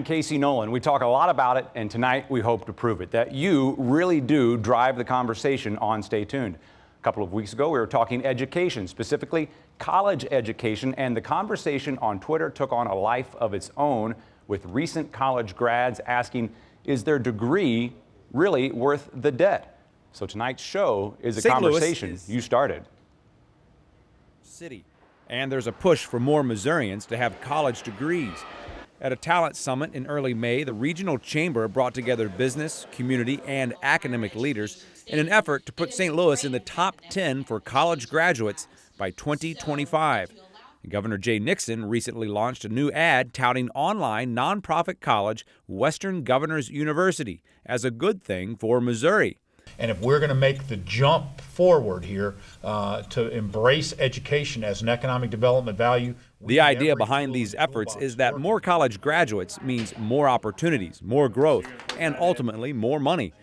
Casey Nolan. We talk a lot about it, and tonight we hope to prove it, that you really do drive the conversation on Stay Tuned. A couple of weeks ago, we were talking education, specifically college education, and the conversation on Twitter took on a life of its own with recent college grads asking, is their degree really worth the debt? So tonight's show is a conversation you started. City, and there's a push for more Missourians to have college degrees. At a talent summit in early May, the regional chamber brought together business, community, and academic leaders in an effort to put St. Louis in the top 10 for college graduates by 2025. Governor Jay Nixon recently launched a new ad touting online nonprofit college Western Governors University as a good thing for Missouri. And if we're going to make the jump forward here to embrace education as an economic development value. The idea behind these efforts is that more college graduates means more opportunities, more growth, and ultimately more money.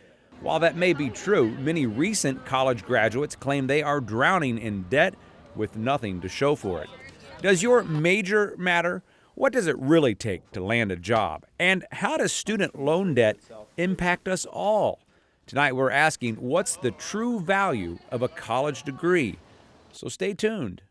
While that may be true, many recent college graduates claim they are drowning in debt with nothing to show for it. Does your major matter? What does it really take to land a job? And how does student loan debt impact us all? Tonight we're asking, what's the true value of a college degree? So stay tuned.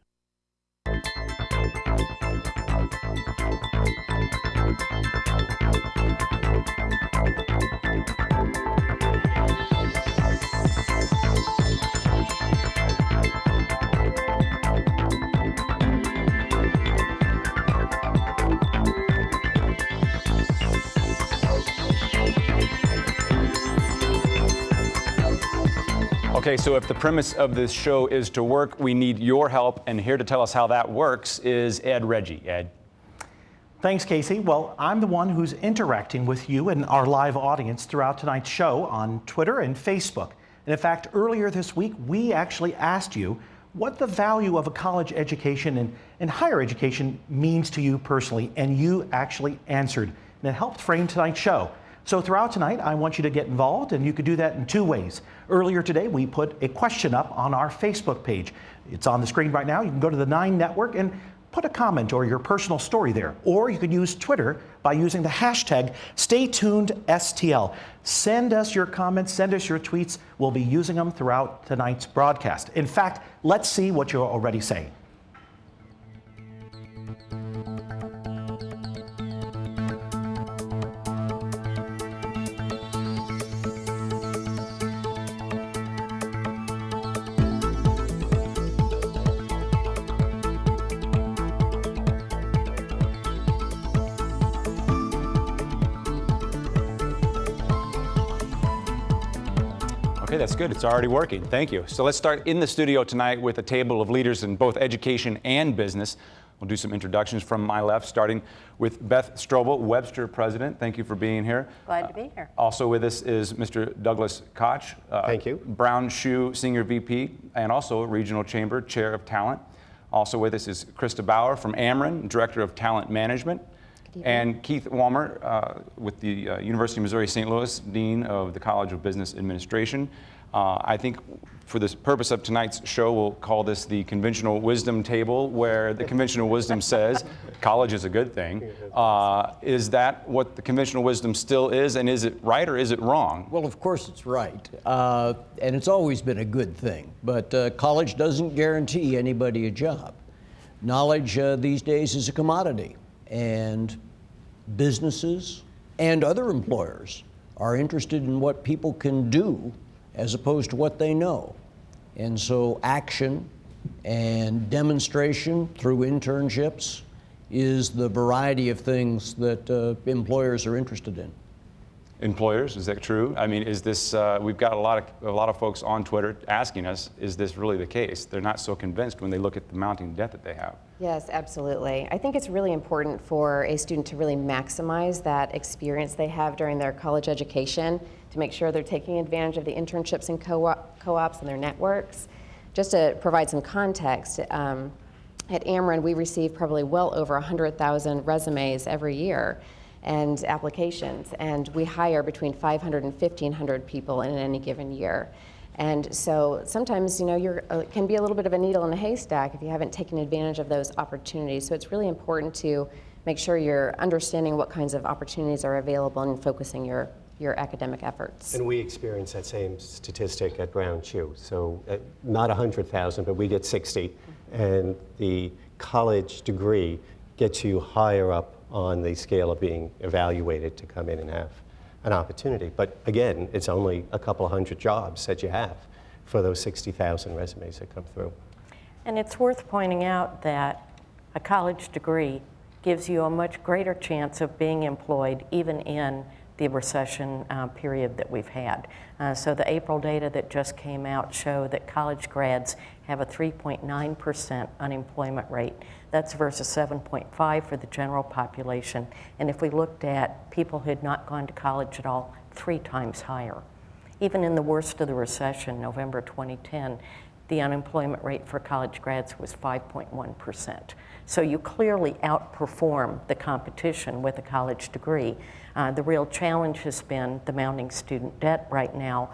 Okay, so if the premise of this show is to work, we need your help, and here to tell us how that works is Ed Reggie. Ed. Thanks, Casey. Well, I'm the one who's interacting with you and our live audience throughout tonight's show on Twitter and Facebook. And in fact, earlier this week, we actually asked you what the value of a college education and higher education means to you personally, and you actually answered. And it helped frame tonight's show. So throughout tonight, I want you to get involved, and you could do that in two ways. Earlier today, we put a question up on our Facebook page. It's on the screen right now. You can go to the 9 Network and put a comment or your personal story there. Or you could use Twitter by using the hashtag StayTunedSTL. Send us your comments, send us your tweets. We'll be using them throughout tonight's broadcast. In fact, let's see what you're already saying. Okay, that's good. It's already working. Thank you. So let's start in the studio tonight with a table of leaders in both education and business. We'll do some introductions from my left, starting with Beth Strobel, Webster president. Thank you for being here. Glad to be here. Also with us is Mr. Douglas Koch. Thank you. Brown Shoe Senior VP and also Regional Chamber Chair of Talent. Also with us is Krista Bauer from Ameren, Director of Talent Management. And Keith Walmer with the University of Missouri St. Louis, Dean of the College of Business Administration. I think for the purpose of tonight's show, we'll call this the conventional wisdom table, where the conventional wisdom says college is a good thing. Is that what the conventional wisdom still is, and is it right or is it wrong? Well, of course it's right, and it's always been a good thing, but college doesn't guarantee anybody a job. Knowledge these days is a commodity, and businesses and other employers are interested in what people can do as opposed to what they know. And so action and demonstration through internships is the variety of things that employers are interested in. Employers, is that true? I mean, is this, we've got a lot of folks on Twitter asking us, is this really the case? They're not so convinced when they look at the mounting debt that they have. Yes, absolutely. I think it's really important for a student to really maximize that experience they have during their college education, to make sure they're taking advantage of the internships and co-ops and their networks. Just to provide some context, at Ameren, we receive probably well over 100,000 resumes every year and applications, and we hire between 500 and 1,500 people in any given year. And so sometimes, you know, you're can be a little bit of a needle in a haystack if you haven't taken advantage of those opportunities. So it's really important to make sure you're understanding what kinds of opportunities are available and focusing your academic efforts. And we experience that same statistic at Brown Chew. So not 100,000, but we get 60. And the college degree gets you higher up on the scale of being evaluated to come in and have an opportunity. But again, it's only a couple of hundred jobs that you have for those 60,000 resumes that come through. And it's worth pointing out that a college degree gives you a much greater chance of being employed even in the recession period that we've had. So the April data that just came out show that college grads have a 3.9% unemployment rate. That's versus 7.5 for the general population. And if we looked at people who had not gone to college at all, 3 times higher. Even in the worst of the recession, November 2010, the unemployment rate for college grads was 5.1%. So you clearly outperform the competition with a college degree. The real challenge has been the mounting student debt right now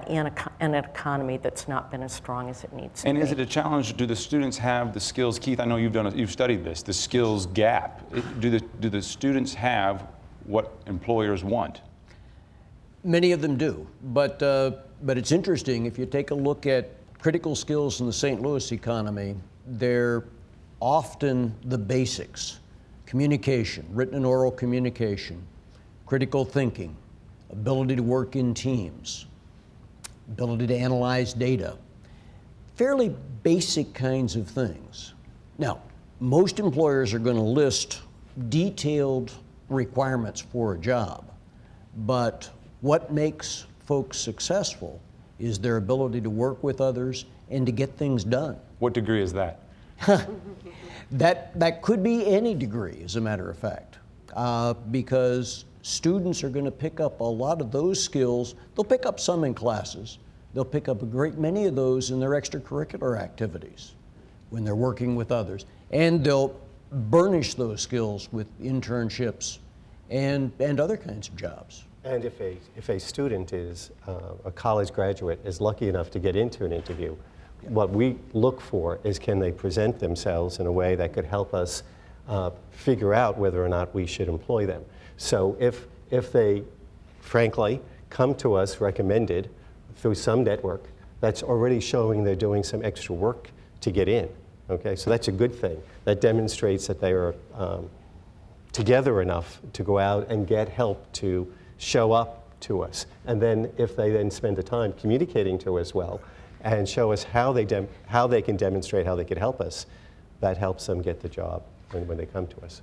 in an economy that's not been as strong as it needs to be. And is it a challenge? Do the students have the skills? Keith, I know you've studied this, the skills gap. Do the students have what employers want? Many of them do, but it's interesting. If you take a look at critical skills in the St. Louis economy, they're often the basics: communication, written and oral communication, critical thinking, ability to work in teams, ability to analyze data, fairly basic kinds of things. Now, most employers are going to list detailed requirements for a job, but what makes folks successful is their ability to work with others and to get things done. What degree is that? That could be any degree, as a matter of fact, because students are going to pick up a lot of those skills. They'll pick up some in classes. They'll pick up a great many of those in their extracurricular activities when they're working with others. And they'll burnish those skills with internships and other kinds of jobs. And if a student is a college graduate is lucky enough to get into an interview, what we look for is, can they present themselves in a way that could help us figure out whether or not we should employ them. So if they, frankly, come to us recommended through some network, that's already showing they're doing some extra work to get in. Okay, so that's a good thing. That demonstrates that they are together enough to go out and get help to show up to us. And then if they then spend the time communicating to us well and show us how they can demonstrate how they could help us, that helps them get the job when they come to us.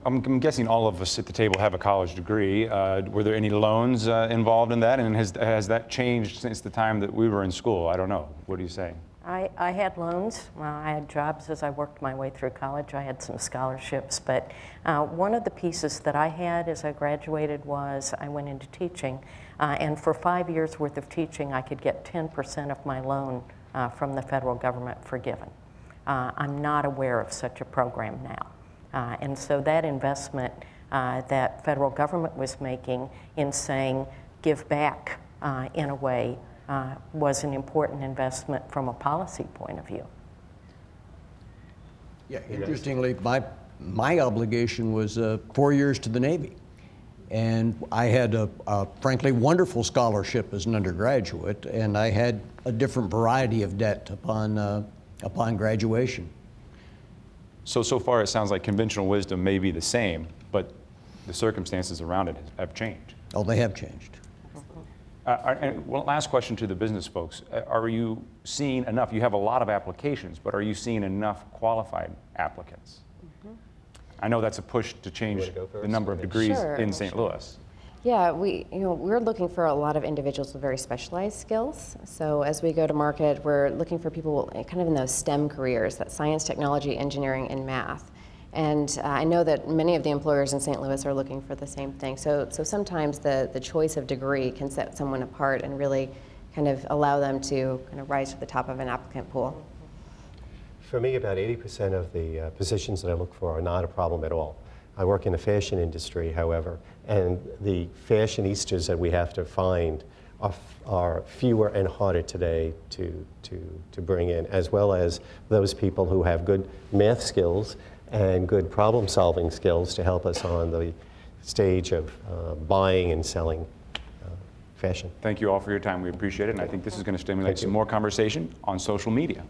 I'm guessing all of us at the table have a college degree. Were there any loans involved in that? And has that changed since the time that we were in school? I don't know. What do you say? I had loans. I had jobs as I worked my way through college. I had some scholarships, but one of the pieces that I had as I graduated was I went into teaching, and for 5 years worth of teaching, I could get 10% of my loan from the federal government forgiven. I'm not aware of such a program now, and so that investment that federal government was making in saying give back in a way was an important investment from a policy point of view. Yeah, interestingly, my obligation was 4 years to the Navy. And I had a frankly wonderful scholarship as an undergraduate, and I had a different variety of debt upon graduation. So far it sounds like conventional wisdom may be the same, but the circumstances around it have changed. Oh, they have changed. And one last question to the business folks. Are you seeing enough? You have a lot of applications, but are you seeing enough qualified applicants? Mm-hmm. I know that's a push to change the number of degrees in St. Louis. Yeah, we're looking for a lot of individuals with very specialized skills. So as we go to market, we're looking for people kind of in those STEM careers, that science, technology, engineering, and math. And I know that many of the employers in St. Louis are looking for the same thing. So sometimes the choice of degree can set someone apart and really kind of allow them to kind of rise to the top of an applicant pool. For me, about 80% of the positions that I look for are not a problem at all. I work in the fashion industry, however, and the fashionistas that we have to find are fewer and harder today to bring in, as well as those people who have good math skills and good problem-solving skills to help us on the stage of buying and selling fashion. Thank you all for your time. We appreciate it, and I think this is going to stimulate some more conversation on social media.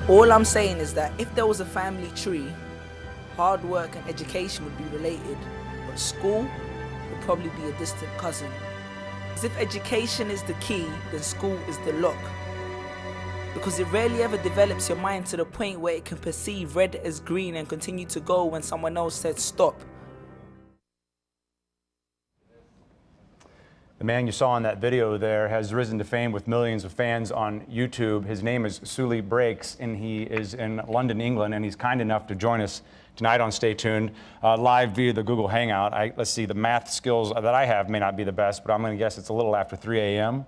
All I'm saying is that if there was a family tree, hard work and education would be related, but school would probably be a distant cousin. Because if education is the key, then school is the lock. Because it rarely ever develops your mind to the point where it can perceive red as green and continue to go when someone else said stop. The man you saw in that video there has risen to fame with millions of fans on YouTube. His name is Sully Breaks, and he is in London, England, and he's kind enough to join us tonight on Stay Tuned, live via the Google Hangout. Let's see, the math skills that I have may not be the best, but I'm going to guess it's a little after 3 a.m.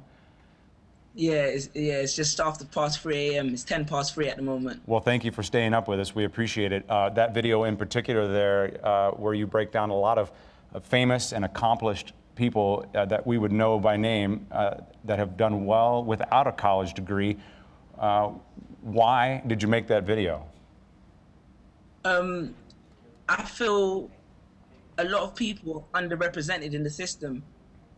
Yeah, it's just after past 3 a.m. It's 10 past 3 at the moment. Well, thank you for staying up with us. We appreciate it. That video in particular there, where you break down a lot of famous and accomplished people that we would know by name that have done well without a college degree. Why did you make that video? I feel a lot of people are underrepresented in the system.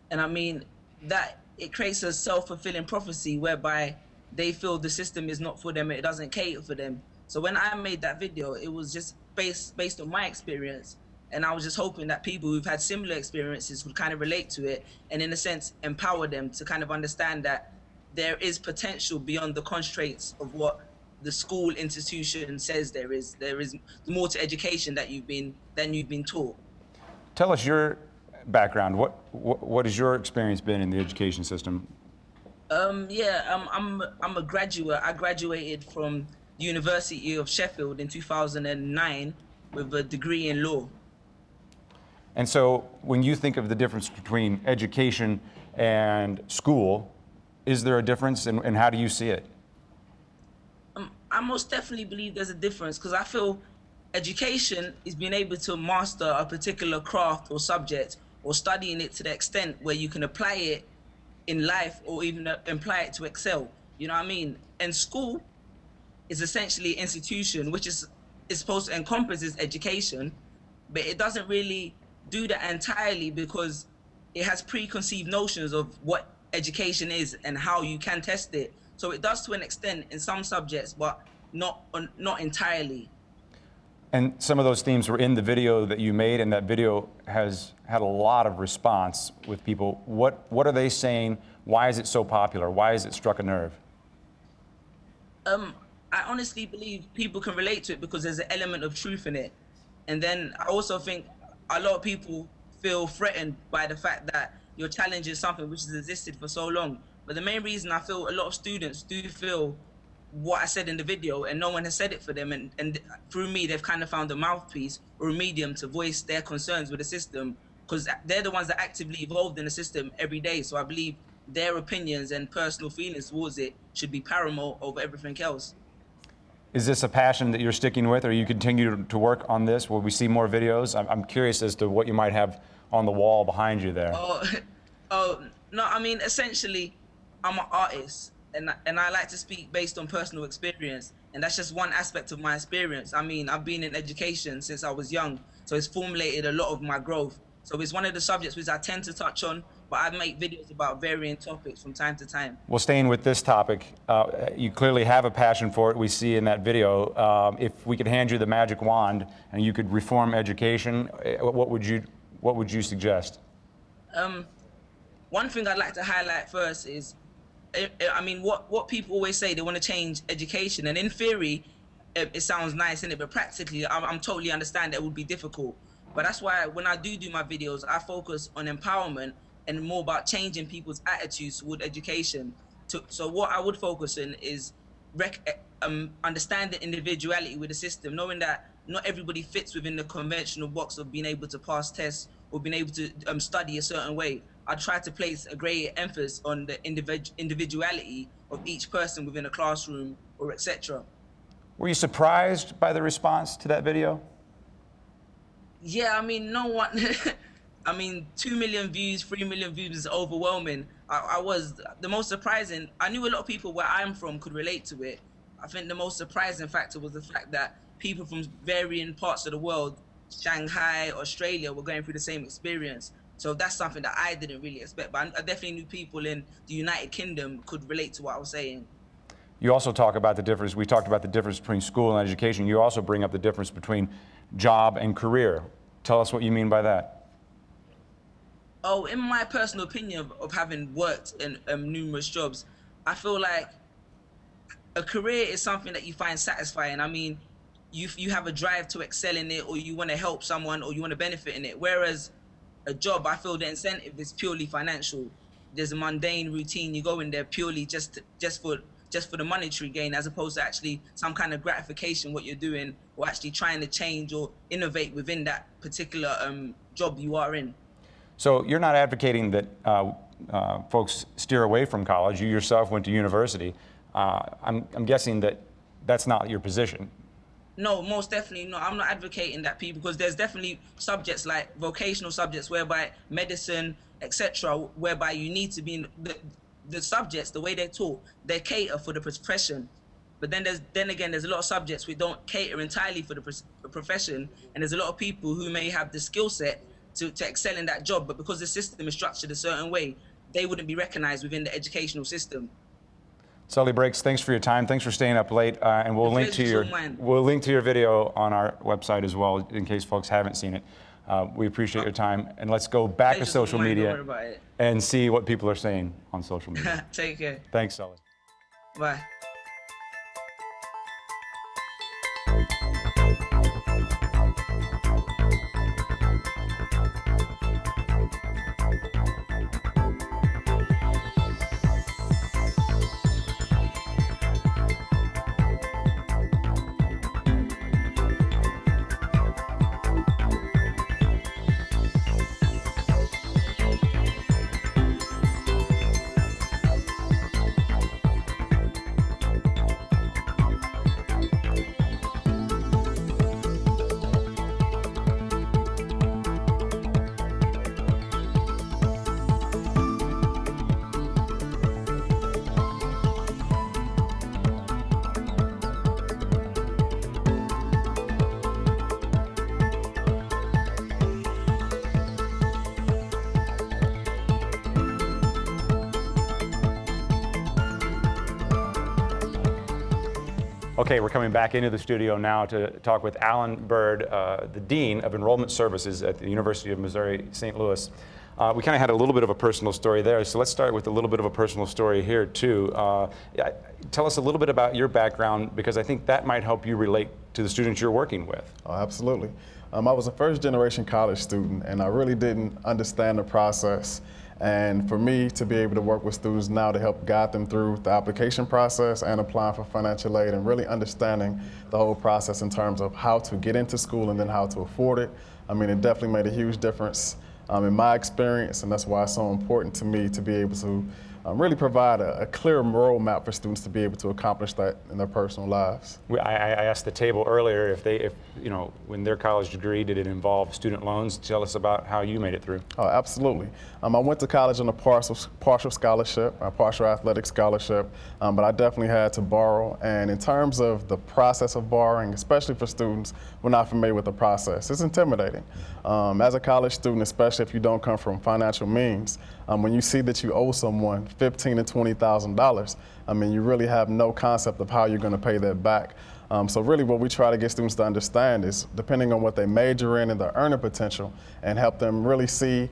And I mean, that it creates a self-fulfilling prophecy whereby they feel the system is not for them, it doesn't cater for them. So when I made that video, it was just based on my experience. And I was just hoping that people who've had similar experiences would kind of relate to it and, in a sense, empower them to kind of understand that there is potential beyond the constraints of what the school institution says there is. There is more to education than you've been taught. Tell us your background. What has your experience been in the education system? I'm a graduate. I graduated from the University of Sheffield in 2009 with a degree in law. And so when you think of the difference between education and school, is there a difference, and how do you see it? I most definitely believe there's a difference, because I feel education is being able to master a particular craft or subject, or studying it to the extent where you can apply it in life or even apply it to excel. You know what I mean? And school is essentially an institution which is supposed to encompass education, but it doesn't really do that entirely, because it has preconceived notions of what education is and how you can test it. So it does to an extent in some subjects, but not entirely. And some of those themes were in the video that you made, and that video has had a lot of response with people. What are they saying? Why is it so popular? Why has it struck a nerve? I honestly believe people can relate to it because there's an element of truth in it. And then I also think a lot of people feel threatened by the fact that you're challenging something which has existed for so long. But the main reason I feel a lot of students do feel what I said in the video, and no one has said it for them, and through me they've kind of found a mouthpiece or a medium to voice their concerns with the system, because they're the ones that actively evolved in the system every day. So I believe their opinions and personal feelings towards it should be paramount over everything else. Is this a passion that you're sticking with, or you continue to work on this? Will we see more videos? I'm curious as to what you might have on the wall behind you there. No, I mean, essentially, I'm an artist, and I like to speak based on personal experience, and that's just one aspect of my experience. I mean, I've been in education since I was young, so it's formulated a lot of my growth. So it's one of the subjects which I tend to touch on, but I make videos about varying topics from time to time. Well, staying with this topic, you clearly have a passion for it. We see in that video. If we could hand you the magic wand and you could reform education, what would you suggest? One thing I'd like to highlight first is, I mean, what people always say, they want to change education, and in theory, it sounds nice, innit? But practically, I'm totally understand that it would be difficult. But that's why when I do my videos, I focus on empowerment and more about changing people's attitudes toward education. So what I would focus on is understanding individuality with the system, knowing that not everybody fits within the conventional box of being able to pass tests or being able to study a certain way. I try to place a greater emphasis on the individuality of each person within a classroom or etc. Were you surprised by the response to that video? Yeah, I mean, no one, I mean, 2 million views, 3 million views is overwhelming. I was, the most surprising, I knew a lot of people where I'm from could relate to it. I think the most surprising factor was the fact that people from varying parts of the world, Shanghai, Australia, were going through the same experience. So that's something that I didn't really expect, but I definitely knew people in the United Kingdom could relate to what I was saying. You also talk about the difference, we talked about the difference between school and education. You also bring up the difference between job and career. Tell us what you mean by that. Oh, in my personal opinion of having worked in numerous jobs, I feel like a career is something that you find satisfying. I mean, you have a drive to excel in it, or you want to help someone, or you want to benefit in it. Whereas a job, I feel the incentive is purely financial. There's a mundane routine. You go in there purely just for the monetary gain, as opposed to actually some kind of gratification what you're doing, or actually trying to change or innovate within that particular job you are in. So you're not advocating that folks steer away from college. You yourself went to university. I'm guessing that that's not your position. No, most definitely not. I'm not advocating that people, because there's definitely subjects like vocational subjects whereby medicine, etc., whereby you need to be in the subjects, the way they're taught, they cater for the profession. But then again, there's a lot of subjects we don't cater entirely for the profession, and there's a lot of people who may have the skill set to excel in that job, but because the system is structured a certain way, they wouldn't be recognized within the educational system. Sully Breaks, thanks for your time. Thanks for staying up late, and we'll link to your video on our website as well, in case folks haven't seen it. We appreciate your time, and let's go back to social media and see what people are saying on social media. Take care. Thanks, Sully. Bye. Okay, we're coming back into the studio now to talk with Alan Bird, the Dean of Enrollment Services at the University of Missouri, St. Louis. We kind of had a little bit of a personal story there, so let's start with a little bit of a personal story here too. Tell us a little bit about your background, because I think that might help you relate to the students you're working with. Oh, absolutely. I was a first-generation college student, and I really didn't understand the process. And for me to be able to work with students now to help guide them through the application process and applying for financial aid and really understanding the whole process in terms of how to get into school and then how to afford it, I mean, it definitely made a huge difference in my experience, and that's why it's so important to me to be able to really provide a clear roadmap for students to be able to accomplish that in their personal lives. I asked the table earlier if you know, when their college degree, did it involve student loans? Tell us about how you made it through. Oh, absolutely. I went to college on a partial scholarship, a partial athletic scholarship, but I definitely had to borrow. And in terms of the process of borrowing, especially for students who are not familiar with the process, it's intimidating. As a college student, especially if you don't come from financial means, when you see that you owe someone $15,000 to $20,000, I mean, you really have no concept of how you're going to pay that back. So really what we try to get students to understand is, depending on what they major in and their earning potential, and help them really see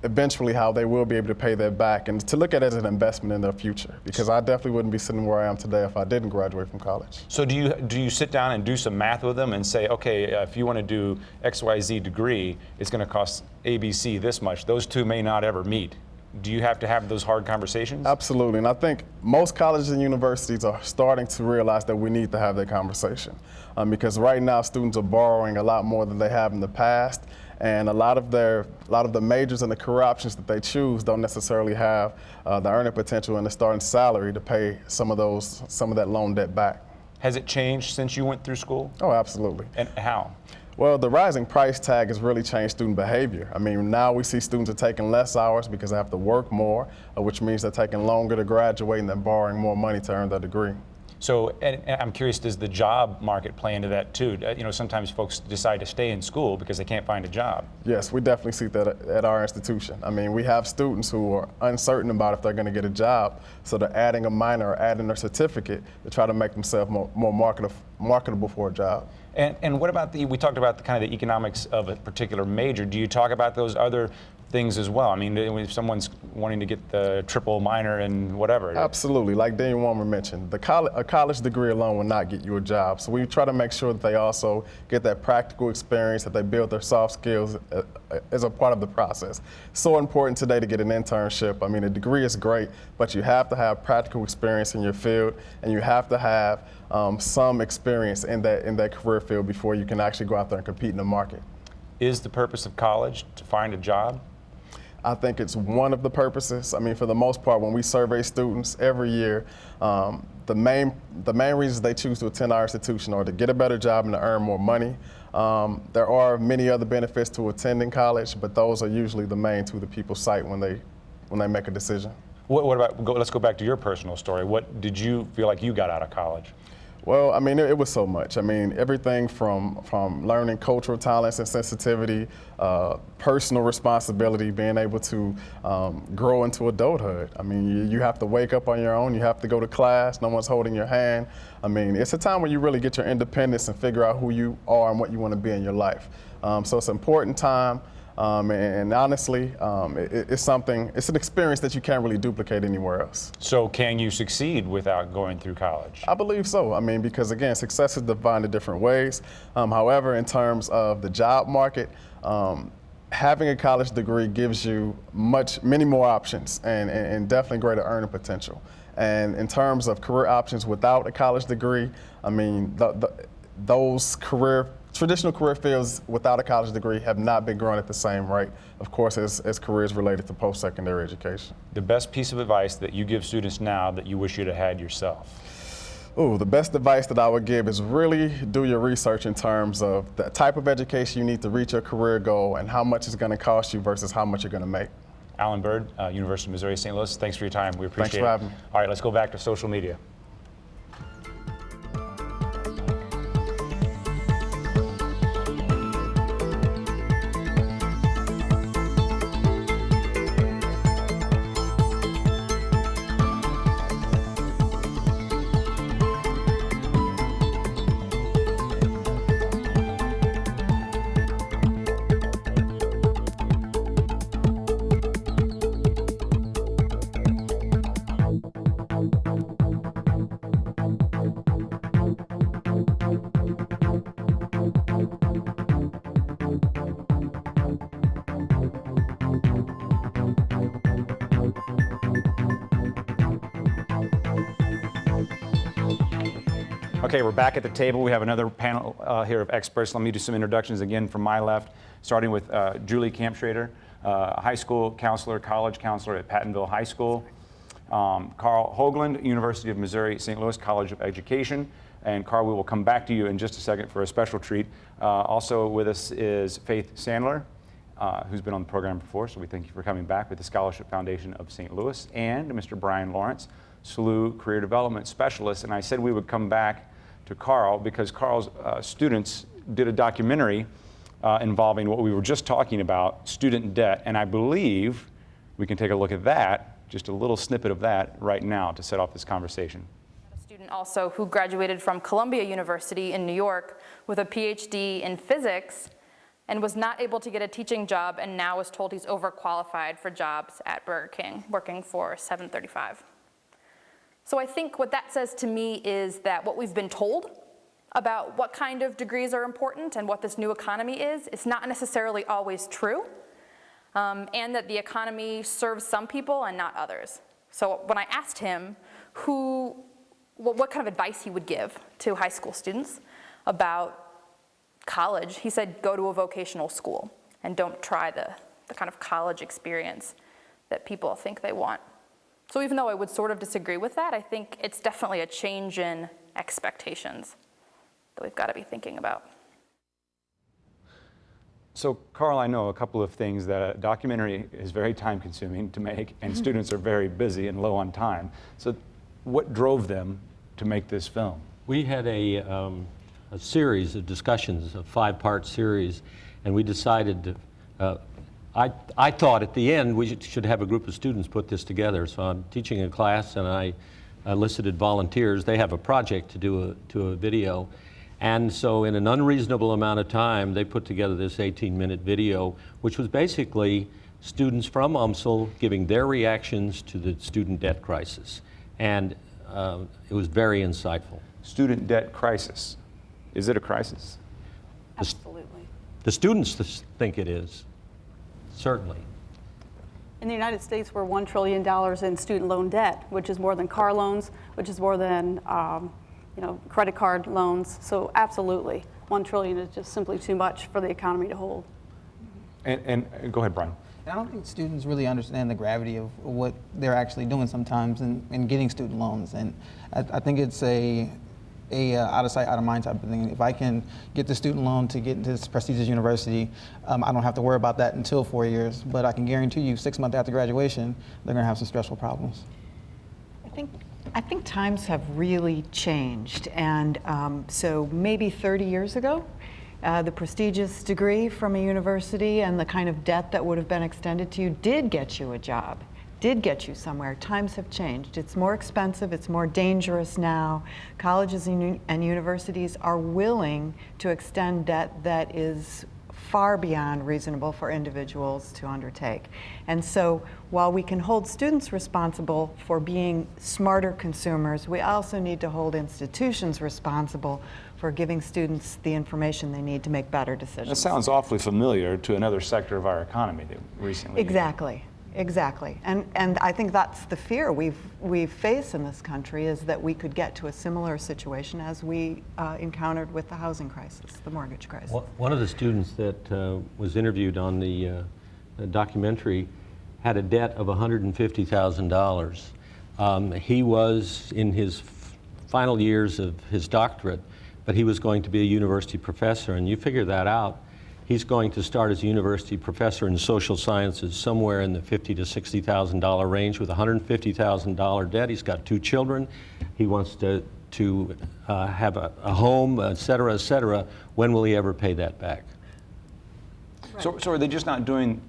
eventually how they will be able to pay that back, and to look at it as an investment in their future, because I definitely wouldn't be sitting where I am today if I didn't graduate from college. So do you sit down and do some math with them and say, okay, if you want to do XYZ degree, it's going to cost ABC this much. Those two may not ever meet. Do you have to have those hard conversations? Absolutely, and I think most colleges and universities are starting to realize that we need to have that conversation because right now students are borrowing a lot more than they have in the past, and a lot of the majors and the career options that they choose don't necessarily have the earning potential and the starting salary to pay some of that loan debt back. Has it changed since you went through school? Oh, absolutely. And how? Well, the rising price tag has really changed student behavior. I mean, now we see students are taking less hours because they have to work more, which means they're taking longer to graduate and they're borrowing more money to earn their degree. So, and I'm curious, does the job market play into that too? You know, sometimes folks decide to stay in school because they can't find a job. Yes, we definitely see that at our institution. I mean, we have students who are uncertain about if they're going to get a job, so they're adding a minor or adding a certificate to try to make themselves more marketable for a job. And what about we talked about the kind of the economics of a particular major. Do you talk about those other things as well? I mean, if someone's wanting to get the triple minor and whatever. Absolutely, like Daniel Warmer mentioned, a college degree alone will not get you a job. So we try to make sure that they also get that practical experience, that they build their soft skills as a part of the process. So important today to get an internship. I mean, a degree is great, but you have to have practical experience in your field, and you have to have some experience in that career field before you can actually go out there and compete in the market. Is the purpose of college to find a job? I think it's one of the purposes. I mean, for the most part, when we survey students every year, the main reasons they choose to attend our institution are to get a better job and to earn more money. There are many other benefits to attending college, but those are usually the main two that people cite when they make a decision. What about, let's go back to your personal story. What did you feel like you got out of college? Well, I mean, it was so much. I mean, everything from learning cultural talents and sensitivity, personal responsibility, being able to grow into adulthood. I mean, you have to wake up on your own. You have to go to class. No one's holding your hand. I mean, it's a time where you really get your independence and figure out who you are and what you want to be in your life. So it's an important time. And honestly, it's an experience that you can't really duplicate anywhere else. So can you succeed without going through college? I believe so. I mean, because again, success is defined in different ways. However, in terms of the job market, having a college degree gives you many more options and definitely greater earning potential. And in terms of career options without a college degree, I mean, those traditional career fields without a college degree have not been growing at the same rate, of course, as careers related to post-secondary education. The best piece of advice that you give students now that you wish you'd have had yourself? Oh, the best advice that I would give is really do your research in terms of the type of education you need to reach your career goal and how much it's going to cost you versus how much you're going to make. Alan Bird, University of Missouri St. Louis, thanks for your time. We appreciate it. Thanks for having me. All right, let's go back to social media. Okay, we're back at the table. We have another panel here of experts. Let me do some introductions again from my left, starting with Julie Kampschrader, high school counselor, college counselor at Pattonville High School. Carl Hoagland, University of Missouri St. Louis College of Education. And Carl, we will come back to you in just a second for a special treat. Also with us is Faith Sandler, who's been on the program before, so we thank you for coming back, with the Scholarship Foundation of St. Louis, and Mr. Brian Lawrence, SLU Career Development Specialist. And I said we would come back to Carl because Carl's students did a documentary involving what we were just talking about, student debt, and I believe we can take a look at that, just a little snippet of that right now to set off this conversation. A student also who graduated from Columbia University in New York with a PhD in physics and was not able to get a teaching job and now is told he's overqualified for jobs at Burger King, working for $7.35. So I think what that says to me is that what we've been told about what kind of degrees are important and what this new economy is, it's not necessarily always true. and that the economy serves some people and not others. So when I asked him what kind of advice he would give to high school students about college, he said, go to a vocational school and don't try the kind of college experience that people think they want. So even though I would sort of disagree with that, I think it's definitely a change in expectations that we've got to be thinking about. So, Carl, I know a couple of things. That a documentary is very time-consuming to make, and students are very busy and low on time. So what drove them to make this film? We had a series of discussions, a 5-part series, and we decided to, I thought at the end we should have a group of students put this together. So I'm teaching a class, and I enlisted volunteers. They have a project to do a video. And so in an unreasonable amount of time, they put together this 18-minute video, which was basically students from UMSL giving their reactions to the student debt crisis. And it was very insightful. Student debt crisis. Is it a crisis? Absolutely. The students think it is, certainly. In the United States, we're $1 trillion in student loan debt, which is more than car loans, which is more than credit card loans. So absolutely, $1 trillion is just simply too much for the economy to hold. And go ahead, Brian. I don't think students really understand the gravity of what they're actually doing sometimes in getting student loans. And I think it's a out of sight, out of mind type of thing. If I can get the student loan to get into this prestigious university, I don't have to worry about that until 4 years. But I can guarantee you 6 months after graduation, they're going to have some stressful problems. I think times have really changed, and so maybe 30 years ago, the prestigious degree from a university and the kind of debt that would have been extended to you did get you a job, did get you somewhere. Times have changed. It's more expensive, it's more dangerous now. Colleges and universities are willing to extend debt that is far beyond reasonable for individuals to undertake. And so while we can hold students responsible for being smarter consumers, we also need to hold institutions responsible for giving students the information they need to make better decisions. That sounds awfully familiar to another sector of our economy that recently. Exactly. And I think that's the fear we've faced in this country, is that we could get to a similar situation as we encountered with the housing crisis, the mortgage crisis. One of the students that was interviewed on the documentary had a debt of $150,000. He was in his final years of his doctorate, but he was going to be a university professor, and you figure that out. He's going to start as a university professor in social sciences somewhere in the $50,000 to $60,000 range with a $150,000 debt. He's got 2 children. He wants to have a home, et cetera, et cetera. When will he ever pay that back? Right. So are they just not doing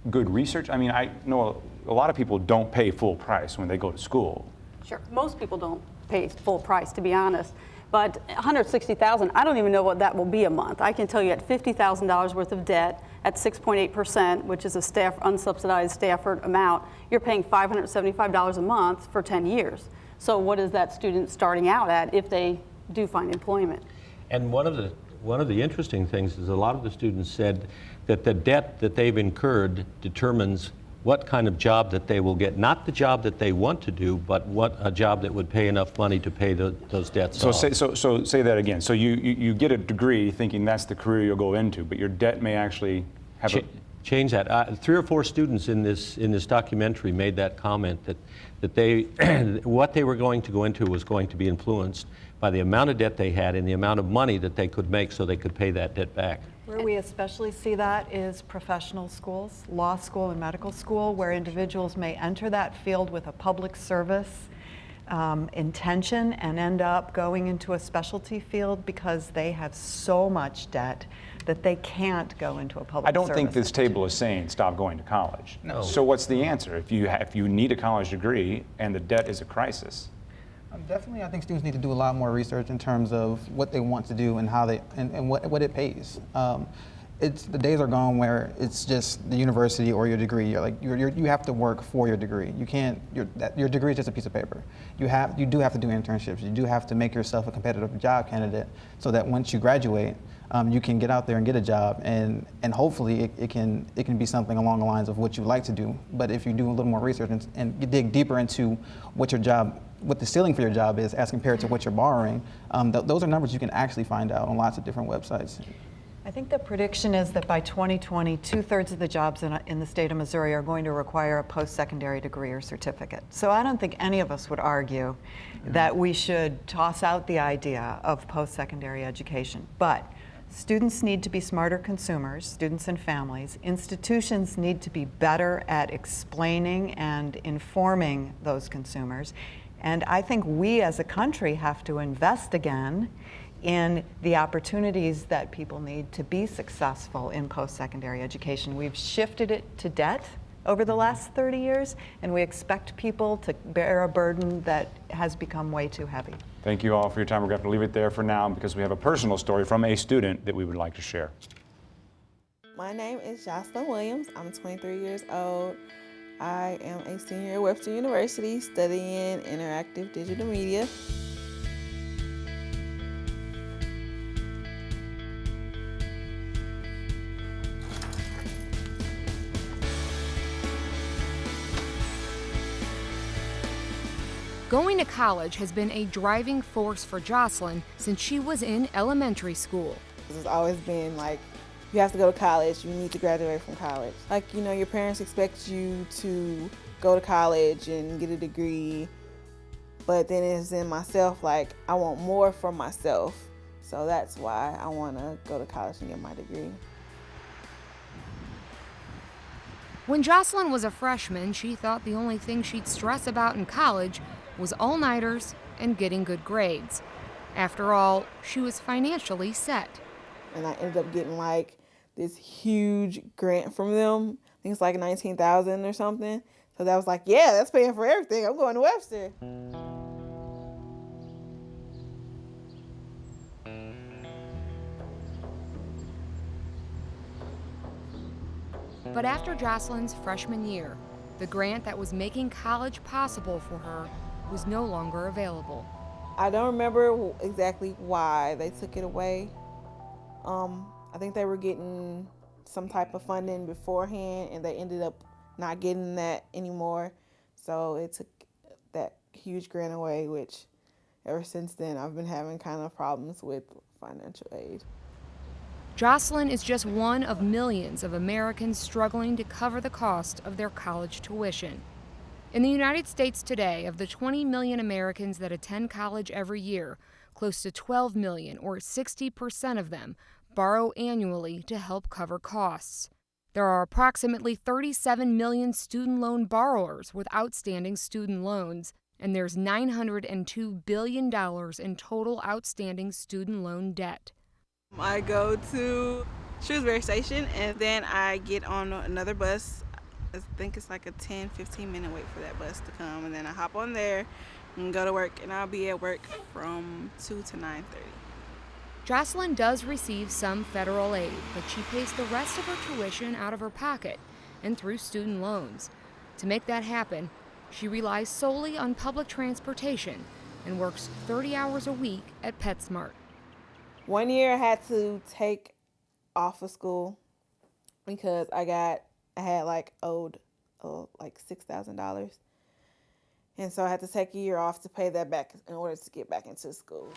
good research? I mean, I know a lot of people don't pay full price when they go to school. Sure, most people don't pay full price, to be honest. But $160,000, I don't even know what that will be a month. I can tell you at $50,000 worth of debt at 6.8%, which is a unsubsidized Stafford amount, you're paying $575 a month for 10 years. So what is that student starting out at if they do find employment? And one of the interesting things is a lot of the students said that the debt that they've incurred determines what kind of job that they will get, not the job that they want to do, but what a job that would pay enough money to pay those debts off. So say that again. So you get a degree thinking that's the career you'll go into, but your debt may actually have change that. 3 or 4 students in this documentary made that comment that they what they were going to go into was going to be influenced by the amount of debt they had and the amount of money that they could make so they could pay that debt back. Where we especially see that is professional schools, law school and medical school, where individuals may enter that field with a public service intention and end up going into a specialty field because they have so much debt that they can't go into a public service. I don't think this table is saying stop going to college. No. So what's the answer? If you need a college degree and the debt is a crisis? Definitely, I think students need to do a lot more research in terms of what they want to do and how they and what it pays. The days are gone where it's just the university or your degree. You have to work for your degree. You can't. Your degree is just a piece of paper. You do have to do internships. You do have to make yourself a competitive job candidate so that once you graduate, you can get out there and get a job, and hopefully it can be something along the lines of what you like to do. But if you do a little more research and you dig deeper into what the ceiling for your job is as compared to what you're borrowing, those are numbers you can actually find out on lots of different websites. I think the prediction is that by 2020, 2/3 of the jobs in the state of Missouri are going to require a post-secondary degree or certificate. So I don't think any of us would argue that we should toss out the idea of post-secondary education. But students need to be smarter consumers, students and families. Institutions need to be better at explaining and informing those consumers. And I think we as a country have to invest again in the opportunities that people need to be successful in post-secondary education. We've shifted it to debt over the last 30 years, and we expect people to bear a burden that has become way too heavy. Thank you all for your time. We're going to have to leave it there for now because we have a personal story from a student that we would like to share. My name is Jocelyn Williams. I'm 23 years old. I am a senior at Webster University studying interactive digital media. Going to college has been a driving force for Jocelyn since she was in elementary school. It's always been like, you have to go to college, you need to graduate from college. Like, you know, your parents expect you to go to college and get a degree, but then it's in myself, like, I want more for myself. So that's why I want to go to college and get my degree. When Jocelyn was a freshman, she thought the only thing she'd stress about in college was all-nighters and getting good grades. After all, she was financially set. And I ended up getting like this huge grant from them. I think it's like $19,000 or something. So that was like, yeah, that's paying for everything. I'm going to Webster. But after Jocelyn's freshman year, the grant that was making college possible for her was no longer available. I don't remember exactly why they took it away. I think they were getting some type of funding beforehand and they ended up not getting that anymore. So it took that huge grant away, which ever since then I've been having kind of problems with financial aid. Jocelyn is just one of millions of Americans struggling to cover the cost of their college tuition. In the United States today, of the 20 million Americans that attend college every year, close to 12 million, or 60% of them, borrow annually to help cover costs. There are approximately 37 million student loan borrowers with outstanding student loans, and there's $902 billion in total outstanding student loan debt. I go to Shrewsbury Station and then I get on another bus. I think it's like a 10-15 minute wait for that bus to come, and then I hop on there and go to work, and I'll be at work from 2 to 9:30. Jocelyn does receive some federal aid, but she pays the rest of her tuition out of her pocket and through student loans. To make that happen, she relies solely on public transportation and works 30 hours a week at PetSmart. One year I had to take off of school because I had like owed like $6,000. And so I had to take a year off to pay that back in order to get back into school.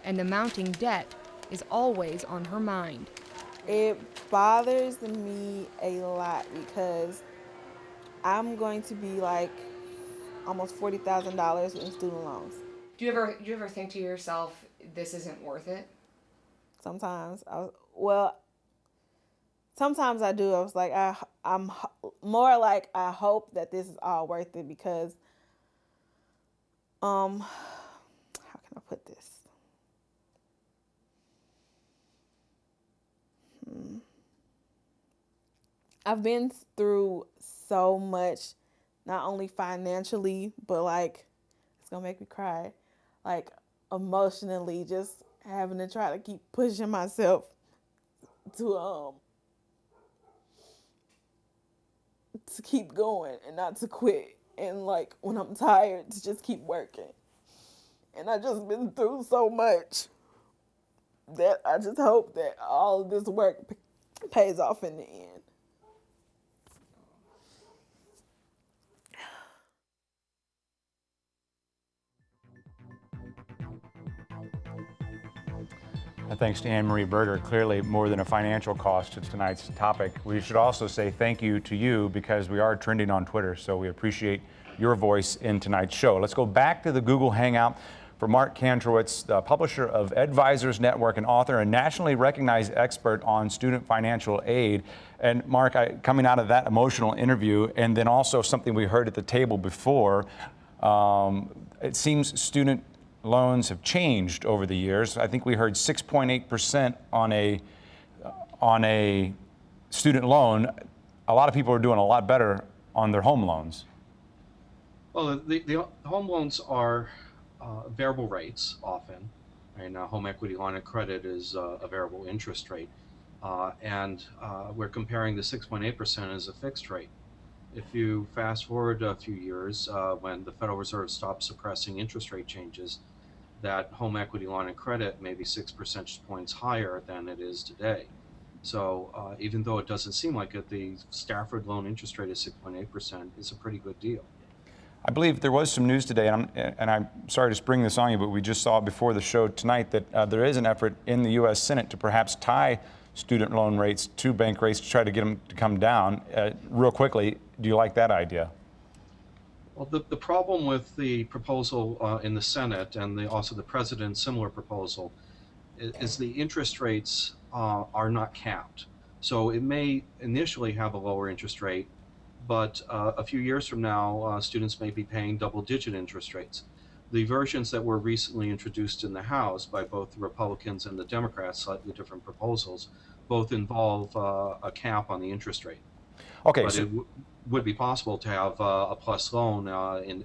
And the mounting debt is always on her mind. It bothers me a lot because I'm going to be like almost $40,000 in student loans. Do you ever think to yourself, this isn't worth it? Sometimes. Sometimes I do. I was like, I'm more like, I hope that this is all worth it because, how can I put this? I've been through so much, not only financially, but like, it's gonna make me cry, like emotionally, just having to try to keep pushing myself to keep going and not to quit, and like when I'm tired to just keep working. And I've just been through so much. that I just hope that all of this work pays off in the end. Thanks to Anne Marie Berger. Clearly more than a financial cost to tonight's topic. We should also say thank you to you because we are trending on Twitter, so we appreciate your voice in tonight's show. Let's go back to the Google Hangout for Mark Kantrowitz, the publisher of Advisors Network and author and nationally recognized expert on student financial aid. And Mark, coming out of that emotional interview and then also something we heard at the table before, it seems student loans have changed over the years. I think we heard 6.8% on a student loan. A lot of people are doing a lot better on their home loans. Well, the home loans are variable rates often, and home equity line of credit is a variable interest rate, and we're comparing the 6.8% as a fixed rate. If you fast forward a few years, when the Federal Reserve stopped suppressing interest rate changes, that home equity line of credit may be 6 percentage points higher than it is today. So even though it doesn't seem like it, the Stafford loan interest rate of 6.8% is a pretty good deal. I believe there was some news today, and I'm sorry to spring this on you, but we just saw before the show tonight that there is an effort in the U.S. Senate to perhaps tie student loan rates to bank rates to try to get them to come down. Real quickly, do you like that idea? Well, the problem with the proposal in the Senate and also the president's similar proposal is the interest rates are not capped. So it may initially have a lower interest rate, but a few years from now, students may be paying double-digit interest rates. The versions that were recently introduced in the House by both the Republicans and the Democrats, slightly different proposals, both involve a cap on the interest rate. Okay, but so it would be possible to have a plus loan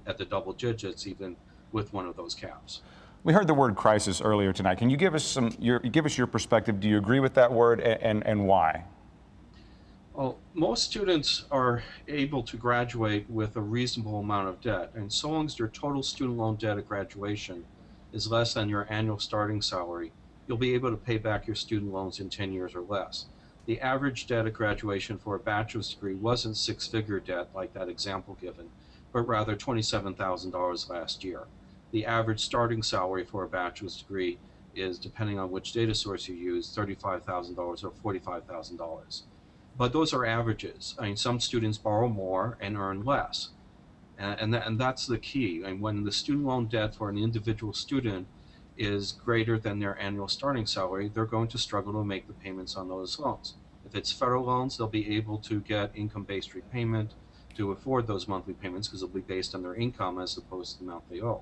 at the double digits, even with one of those caps. we heard the word crisis earlier tonight. Can you give us your perspective? Do you agree with that word, and why? Well, most students are able to graduate with a reasonable amount of debt, and so long as your total student loan debt at graduation is less than your annual starting salary, you'll be able to pay back your student loans in 10 years or less. The average debt at graduation for a bachelor's degree wasn't six-figure debt like that example given, but rather $27,000 last year. The average starting salary for a bachelor's degree is, depending on which data source you use, $35,000 or $45,000. But those are averages. I mean, some students borrow more and earn less. And that's the key. And when the student loan debt for an individual student is greater than their annual starting salary, they're going to struggle to make the payments on those loans. If it's federal loans, they'll be able to get income-based repayment to afford those monthly payments because they'll be based on their income as opposed to the amount they owe.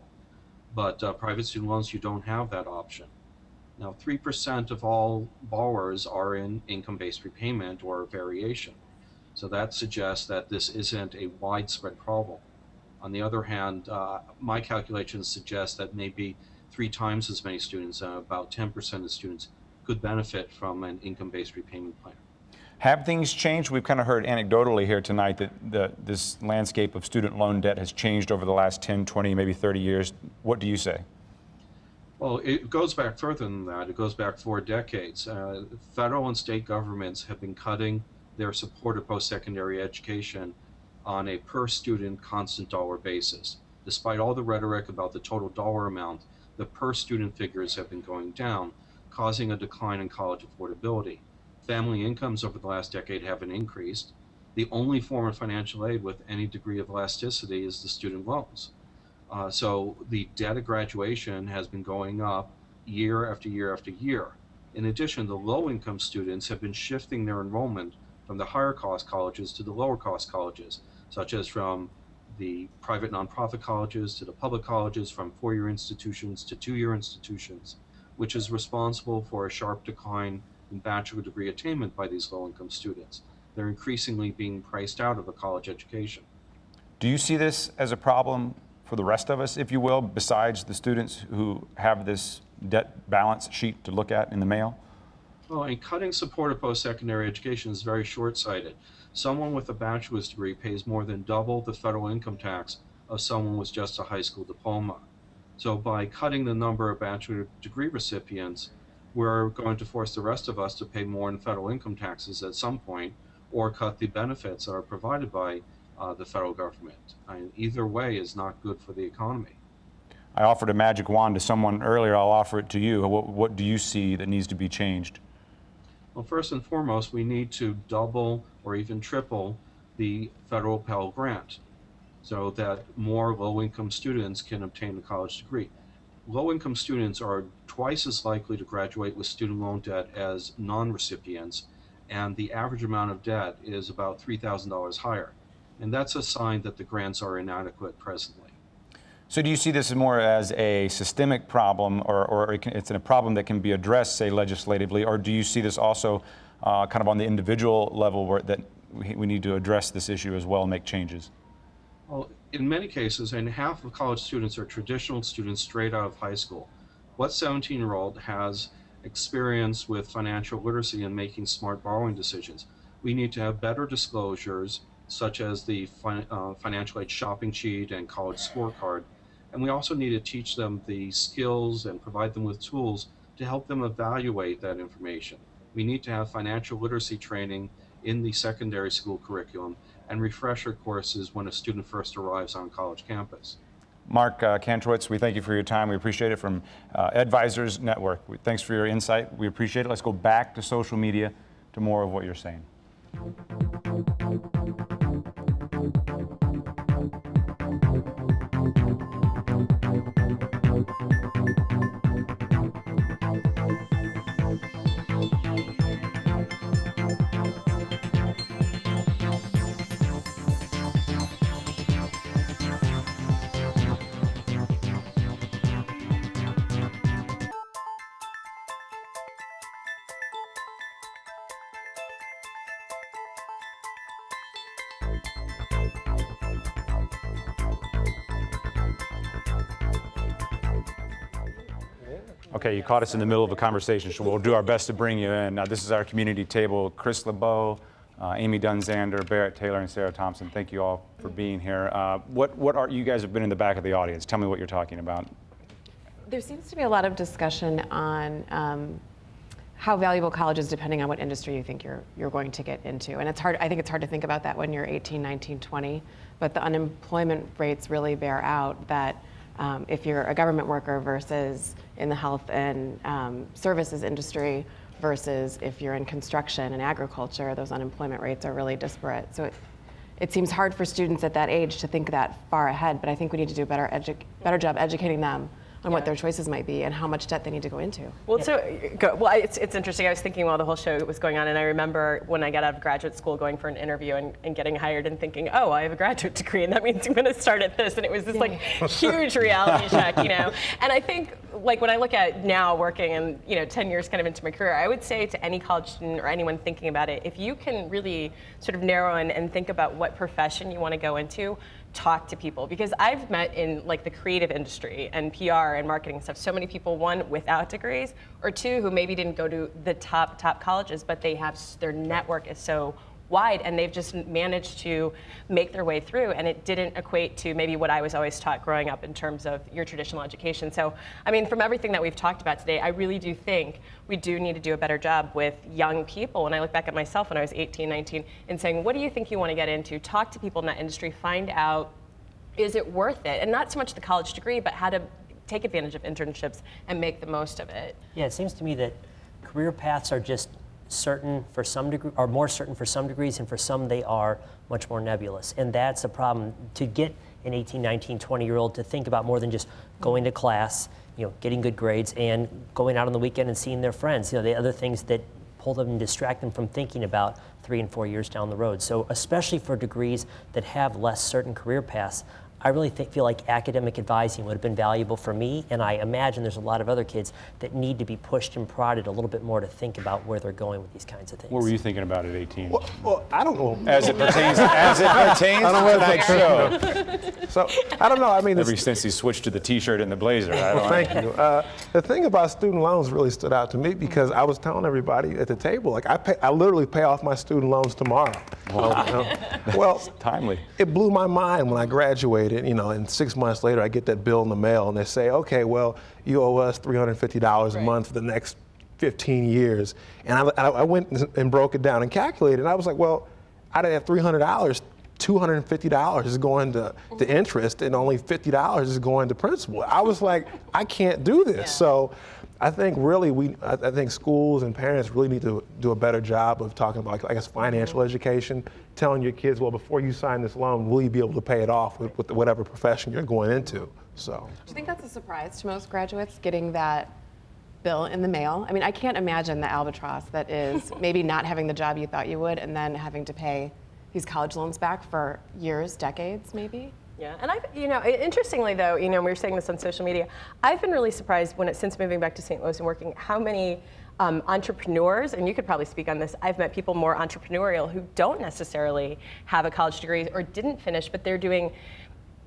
But private student loans, you don't have that option. Now, 3% of all borrowers are in income-based repayment or variation. So that suggests that this isn't a widespread problem. On the other hand, my calculations suggest that maybe 3 times as many students, about 10% of students, could benefit from an income-based repayment plan. Have things changed? We've kind of heard anecdotally here tonight that this landscape of student loan debt has changed over the last 10, 20, maybe 30 years. What do you say? Well, it goes back further than that. It goes back 4 decades. Federal and state governments have been cutting their support of post-secondary education on a per-student constant dollar basis. Despite all the rhetoric about the total dollar amount, the per-student figures have been going down, causing a decline in college affordability. Family incomes over the last decade haven't increased. The only form of financial aid with any degree of elasticity is the student loans. So the debt at graduation has been going up year after year after year. In addition, the low-income students have been shifting their enrollment from the higher-cost colleges to the lower-cost colleges, such as from the private nonprofit colleges to the public colleges, from 4-year institutions to 2-year institutions, which is responsible for a sharp decline in bachelor degree attainment by these low-income students. They're increasingly being priced out of a college education. Do you see this as a problem for the rest of us, if you will, besides the students who have this debt balance sheet to look at in the mail? Well, and cutting support of post-secondary education is very short-sighted. Someone with a bachelor's degree pays more than double the federal income tax of someone with just a high school diploma. So by cutting the number of bachelor degree recipients, we're going to force the rest of us to pay more in federal income taxes at some point, or cut the benefits that are provided by the federal government. Either way is not good for the economy. I offered a magic wand to someone earlier. I'll offer it to you. What do you see that needs to be changed? Well, first and foremost, we need to double or even triple the federal Pell Grant so that more low-income students can obtain a college degree. Low-income students are twice as likely to graduate with student loan debt as non-recipients, and the average amount of debt is about $3,000 higher. And that's a sign that the grants are inadequate presently. So do you see this more as a systemic problem, or it's a problem that can be addressed, say, legislatively, or do you see this also kind of on the individual level where that we need to address this issue as well and make changes? Well, in many cases, and half of college students are traditional students straight out of high school. What 17-year-old has experience with financial literacy and making smart borrowing decisions? We need to have better disclosures, such as the financial aid shopping sheet and college scorecard. And we also need to teach them the skills and provide them with tools to help them evaluate that information. We need to have financial literacy training in the secondary school curriculum and refresher courses when a student first arrives on college campus. Mark Kantrowitz, we thank you for your time. We appreciate it from Advisors Network. Thanks for your insight. We appreciate it. Let's go back to social media to more of what you're saying. Okay, you caught us in the middle of a conversation, so we'll do our best to bring you in. Now, this is our community table. Chris LeBeau, Amy Dunzander, Barrett Taylor, and Sarah Thompson. Thank you all for being here. What are you guys have been in the back of the audience? Tell me what you're talking about. There seems to be a lot of discussion on how valuable college is depending on what industry you think you're going to get into. And it's hard, I think it's hard to think about that when you're 18, 19, 20, but the unemployment rates really bear out that if you're a government worker versus in the health and services industry versus if you're in construction and agriculture, those unemployment rates are really disparate. So it seems hard for students at that age to think that far ahead, but I think we need to do a better job educating them on what their choices might be and how much debt they need to go into. Well, it's interesting. I was thinking while the whole show was going on, and I remember when I got out of graduate school going for an interview and getting hired and thinking, oh, I have a graduate degree, and that means I'm going to start at this. And it was this like huge reality check, you know. And I think like when I look at now working and 10 years kind of into my career, I would say to any college student or anyone thinking about it, if you can really sort of narrow in and think about what profession you want to go into, talk to people, because I've met in like the creative industry and PR and marketing and stuff so many people, one, without degrees, or two, who maybe didn't go to the top colleges, but they have their network is so wide and they've just managed to make their way through, and it didn't equate to maybe what I was always taught growing up in terms of your traditional education. So I mean, from everything that we've talked about today, I really do think we do need to do a better job with young people. And I look back at myself when I was 18, 19 and saying, what do you think you want to get into? Talk to people in that industry, find out, is it worth it? And not so much the college degree, but how to take advantage of internships and make the most of it. Yeah, it seems to me that career paths are just certain for some degree, are more certain for some degrees, and for some they are much more nebulous. And that's a problem to get an 18, 19, 20-year-old to think about more than just going to class, getting good grades and going out on the weekend and seeing their friends. The other things that pull them and distract them from thinking about 3 and 4 years down the road. So especially for degrees that have less certain career paths, I really feel like academic advising would have been valuable for me, and I imagine there's a lot of other kids that need to be pushed and prodded a little bit more to think about where they're going with these kinds of things. What were you thinking about at 18? Well, I don't know. As it pertains to tonight's show. So, I don't know. I mean, ever since he switched to the T-shirt and the blazer. Thank you. The thing about student loans really stood out to me because I was telling everybody at the table, like I literally pay off my student loans tomorrow. Wow. Well, timely. It blew my mind when I graduated, and 6 months later I get that bill in the mail and they say, okay, well, you owe us $350 a month for the next 15 years. And I went and broke it down and calculated, and I was like, well, out of that $300, $250 is going to interest, and only $50 is going to principal. I was like, I can't do this. Yeah. So I think really I think schools and parents really need to do a better job of talking about, I guess, financial education, telling your kids, well, before you sign this loan, will you be able to pay it off with whatever profession you're going into? So. Do you think that's a surprise to most graduates, getting that bill in the mail? I mean, I can't imagine the albatross that is maybe not having the job you thought you would, and then having to pay these college loans back for years, decades, maybe. Yeah, and interestingly though, we were saying this on social media, I've been really surprised since moving back to St. Louis and working, how many entrepreneurs, and you could probably speak on this, I've met people more entrepreneurial who don't necessarily have a college degree or didn't finish, but they're doing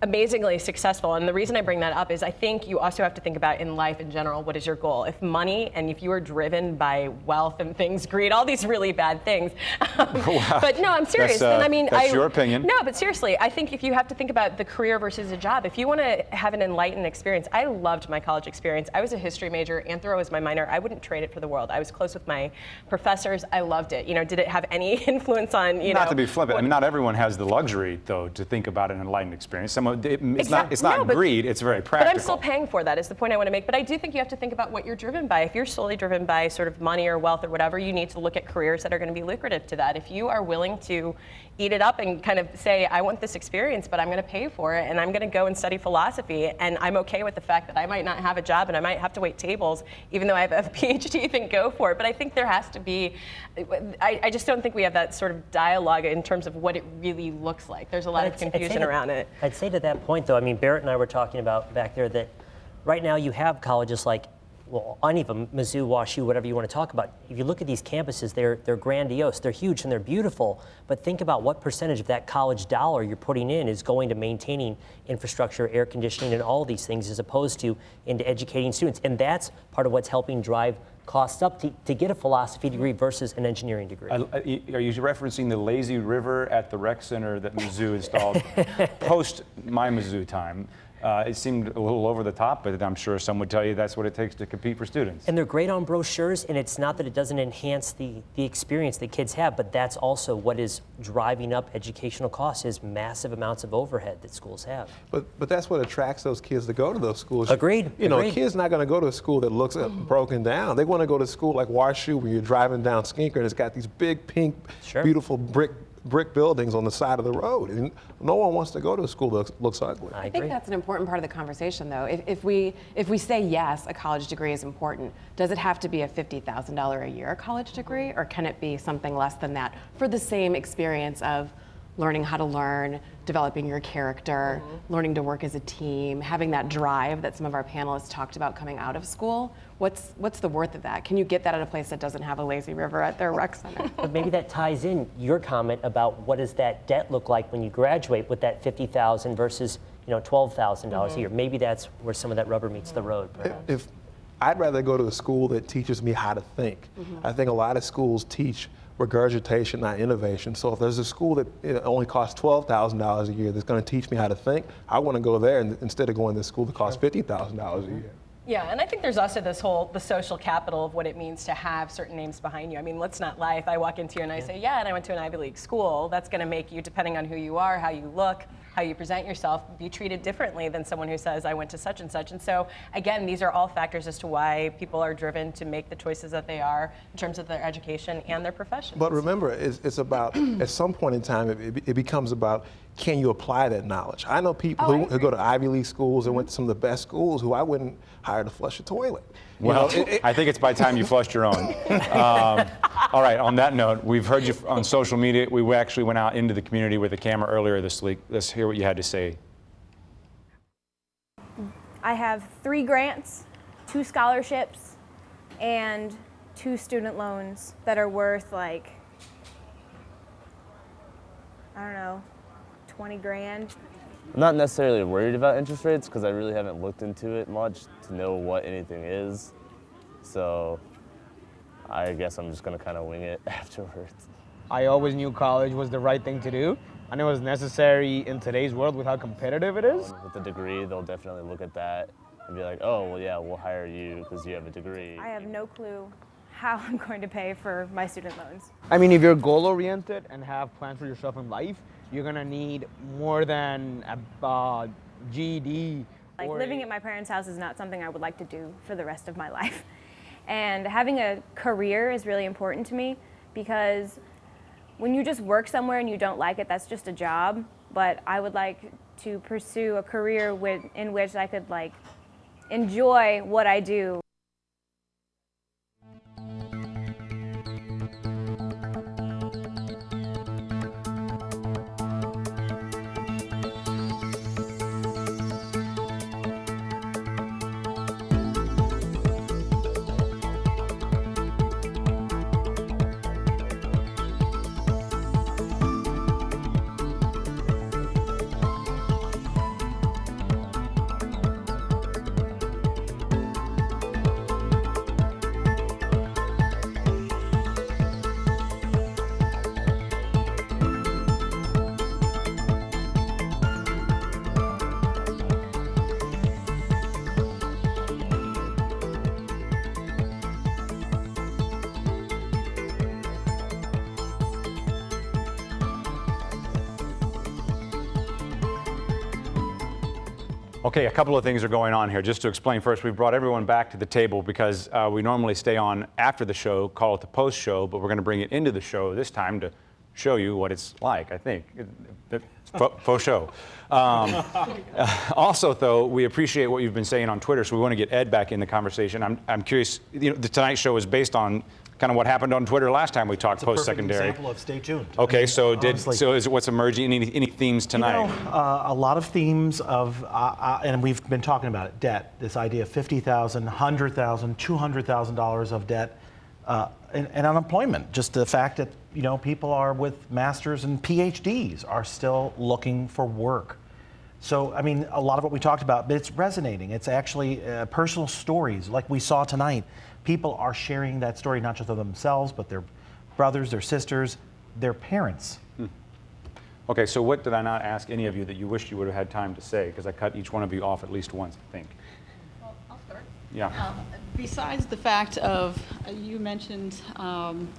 amazingly successful. And the reason I bring that up is I think you also have to think about in life in general, what is your goal? If money, and if you are driven by wealth and things, greed, all these really bad things. Wow. But no, I'm serious. That's your opinion. No, but seriously, I think if you have to think about the career versus a job, if you want to have an enlightened experience, I loved my college experience. I was a history major, anthro was my minor. I wouldn't trade it for the world. I was close with my professors. I loved it. Did it have any influence on, Not to be flippant, I mean, not everyone has the luxury, though, to think about an enlightened experience. It's not greed, it's very practical. But I'm still paying for that, is the point I want to make. But I do think you have to think about what you're driven by. If you're solely driven by sort of money or wealth or whatever, you need to look at careers that are going to be lucrative to that. If you are willing to eat it up and kind of say, I want this experience, but I'm going to pay for it, and I'm going to go and study philosophy, and I'm okay with the fact that I might not have a job and I might have to wait tables, even though I have a PhD, then go for it. But I think there has to be, I just don't think we have that sort of dialogue in terms of what it really looks like. There's a lot of confusion around it. I'd say to that point, though, I mean, Barrett and I were talking about back there that right now you have colleges like, well, any of them, Mizzou, WashU, whatever you want to talk about. If you look at these campuses, they're grandiose, they're huge, and they're beautiful. But think about what percentage of that college dollar you're putting in is going to maintaining infrastructure, air conditioning, and all these things, as opposed to into educating students. And that's part of what's helping drive costs up to get a philosophy degree versus an engineering degree. Are you referencing the lazy river at the rec center that Mizzou installed post my Mizzou time? It seemed a little over the top, but I'm sure some would tell you that's what it takes to compete for students. And they're great on brochures, and it's not that it doesn't enhance the experience that kids have, but that's also what is driving up educational costs, is massive amounts of overhead that schools have. But that's what attracts those kids to go to those schools. Agreed. A kid's not going to go to a school that looks broken down. They want to go to school like WashU, where you're driving down Skinker and it's got these big, pink, beautiful brick buildings on the side of the road, and no one wants to go to a school that looks ugly. I think that's an important part of the conversation, though. If we say yes, a college degree is important, does it have to be a $50,000 a year college degree, or can it be something less than that for the same experience of learning how to learn, developing your character, learning to work as a team, having that drive that some of our panelists talked about coming out of school? What's the worth of that? Can you get that at a place that doesn't have a lazy river at their rec center? But maybe that ties in your comment about what does that debt look like when you graduate with that $50,000 versus $12,000 a year. Maybe that's where some of that rubber meets the road. If I'd rather go to a school that teaches me how to think. I think a lot of schools teach regurgitation, not innovation. So if there's a school that only costs $12,000 a year that's going to teach me how to think, I want to go there instead of going to a school that costs $50,000 a year. Yeah, and I think there's also the social capital of what it means to have certain names behind you. I mean, let's not lie. If I walk into you and I say, yeah, and I went to an Ivy League school, that's going to make you, depending on who you are, how you look, how you present yourself, be treated differently than someone who says, I went to such and such. And so, again, these are all factors as to why people are driven to make the choices that they are in terms of their education and their profession. But remember, it's about, at some point in time, it becomes about, can you apply that knowledge? I know people who go to Ivy League schools and went to some of the best schools who I wouldn't hire to flush a toilet. Well, I think it's by time you flushed your own. All right, on that note, we've heard you on social media. We actually went out into the community with a camera earlier this week. Let's hear what you had to say. I have 3 grants, 2 scholarships, and 2 student loans that are worth like, I don't know, 20 grand. I'm not necessarily worried about interest rates because I really haven't looked into it much to know what anything is. So I guess I'm just going to kind of wing it afterwards. I always knew college was the right thing to do, and it was necessary in today's world with how competitive it is. With a degree, they'll definitely look at that and be like, oh, well, yeah, we'll hire you because you have a degree. I have no clue how I'm going to pay for my student loans. I mean, if you're goal-oriented and have plans for yourself in life, you're gonna need more than a GED. Like living at my parents' house is not something I would like to do for the rest of my life. And having a career is really important to me because when you just work somewhere and you don't like it, that's just a job. But I would like to pursue a career in which I could like enjoy what I do. Okay, a couple of things are going on here. Just to explain first, we've brought everyone back to the table because we normally stay on after the show, call it the post show, but we're going to bring it into the show this time to show you what it's like, I think. Faux show. Also, though, we appreciate what you've been saying on Twitter, so we want to get Ed back in the conversation. I'm curious, the Tonight Show is based on kind of what happened on Twitter last time we talked post-secondary. Example of stay tuned. Okay, so is it what's emerging? Any themes tonight? A lot of themes of, and we've been talking about it, debt. This idea of $50,000, $100,000, $200,000 of debt, and unemployment. Just the fact that people are with masters and PhDs are still looking for work. So I mean, a lot of what we talked about, but it's resonating. It's actually personal stories, like we saw tonight. People are sharing that story, not just of themselves, but their brothers, their sisters, their parents. Okay, so what did I not ask any of you that you wished you would have had time to say? Because I cut each one of you off at least once, I think. Well, I'll start. Yeah. Besides the fact of, you mentioned